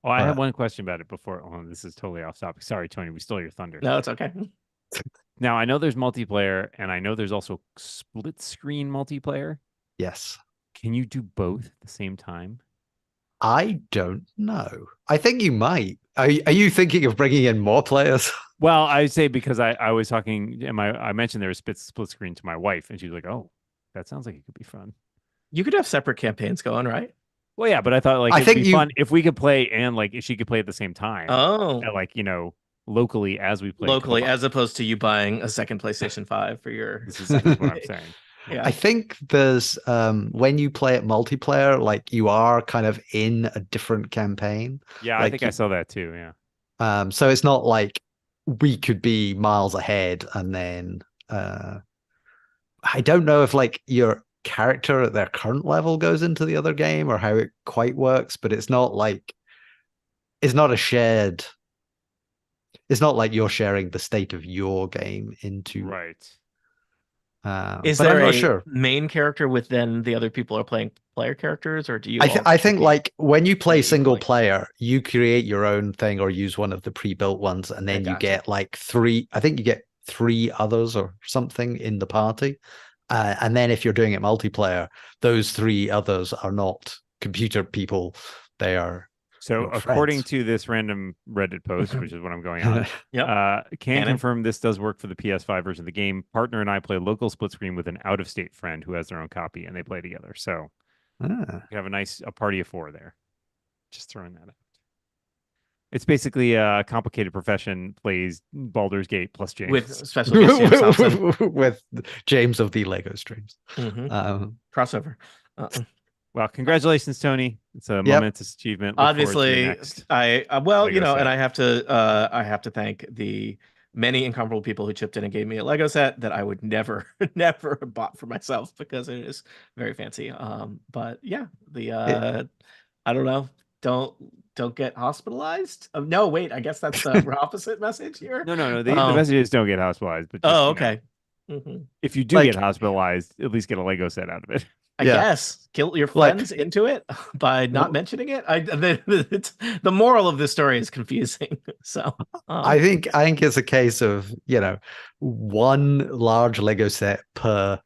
Oh, I have one question about it before. Oh, this is totally off topic. Sorry, Tony, we stole your thunder. No, it's okay. Now, I know there's multiplayer, and I know there's also split screen multiplayer. Yes. Can you do both at the same time? I don't know. I think you might. Are you thinking of bringing in more players? Well, I say because I was talking, and I mentioned there was split screen to my wife, and she was like, "Oh, that sounds like it could be fun." You could have separate campaigns going, right? Well, yeah, but I thought like it'd be fun if we could play and like if she could play at the same time. Oh, and, like locally as we play. Locally, as opposed to you buying a second PlayStation 5 for your. This is what I'm saying. Yeah. I think there's when you play it multiplayer, like you are kind of in a different campaign. Yeah, like I think I saw that too. Yeah. So it's not like we could be miles ahead, and then I don't know if like your character at their current level goes into the other game or how it quite works, but it's not like it's not a shared. It's not like you're sharing the state of your game into right. Is there a main character within the other people are playing player characters, or do you? I think like when you play single player, you create your own thing or use one of the pre-built ones, and then you get like 3. I think you get 3 others or something in the party, and then if you're doing it multiplayer, those 3 others are not computer people; they are. So according to this random Reddit post, which is what I'm going on, can confirm this does work for the PS5 version of the game. Partner and I play local split screen with an out-of-state friend who has their own copy, and they play together. So you have a party of 4 there. Just throwing that out. It's basically a complicated profession plays Baldur's Gate plus James. With special guest with James of the Lego streams. Crossover. Well, congratulations, Tony. It's a momentous achievement. Obviously, and I have to thank the many incomparable people who chipped in and gave me a Lego set that I would never have bought for myself because it is very fancy. But yeah, I don't know. Don't get hospitalized. No, wait. I guess that's the opposite message here. No. The message is don't get hospitalized. But just, okay. If you do get hospitalized, at least get a Lego set out of it. I guess guilt your friends into it by not mentioning it. The moral of this story is confusing. So I think it's a case of one large Lego set per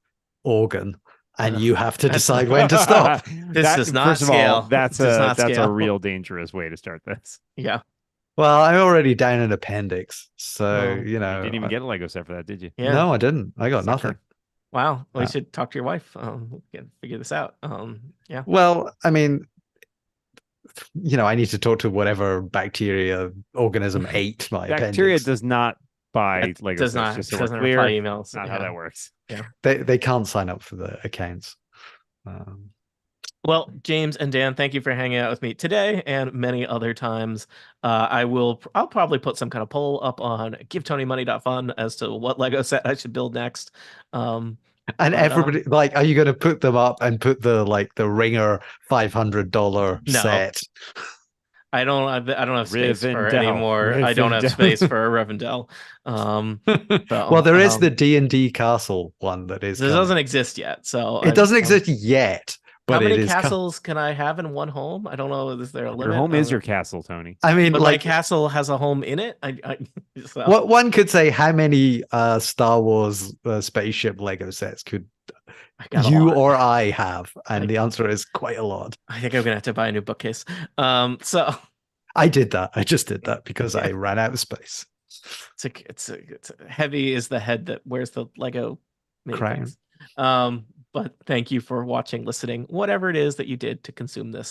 organ, and you have to decide when to stop. This does not scale. That's a real dangerous way to start this. Yeah. Well, I'm already down an appendix, so Oh, You didn't even get a Lego set for that, did you? Yeah. No, I didn't. I got Sucker. nothing. Wow. Well, you Uh, should talk to your wife. We can figure this out. Yeah. Well, I mean, I need to talk to whatever bacteria organism ate my Bacteria appendix. does not buy Lego Does sets, not just so we're doesn't clear. reply emails. Not how that works. They can't sign up for the accounts. Well, James and Dan, thank you for hanging out with me today and many other times. I'll probably put some kind of poll up on giveTonymoney.fun as to what Lego set I should build next. And everybody, are you going to put them up and put the Ringer $500 set? I don't have space for Rivendell. any more. I don't have space for a Rivendell. Well, there is the D&D castle one that is. This doesn't exist yet, so it doesn't exist yet. But how many castles can I have in one home? I don't know. Is there a limit? Your home is your castle, Tony. I mean, but my castle has a home in it. So. What one could say, how many Star Wars spaceship Lego sets could you or I have? And the answer is quite a lot. I think I'm gonna have to buy a new bookcase. So I did that. I just did that because I ran out of space. It's heavy is the head that wears the Lego crown. But thank you for watching, listening, whatever it is that you did to consume this.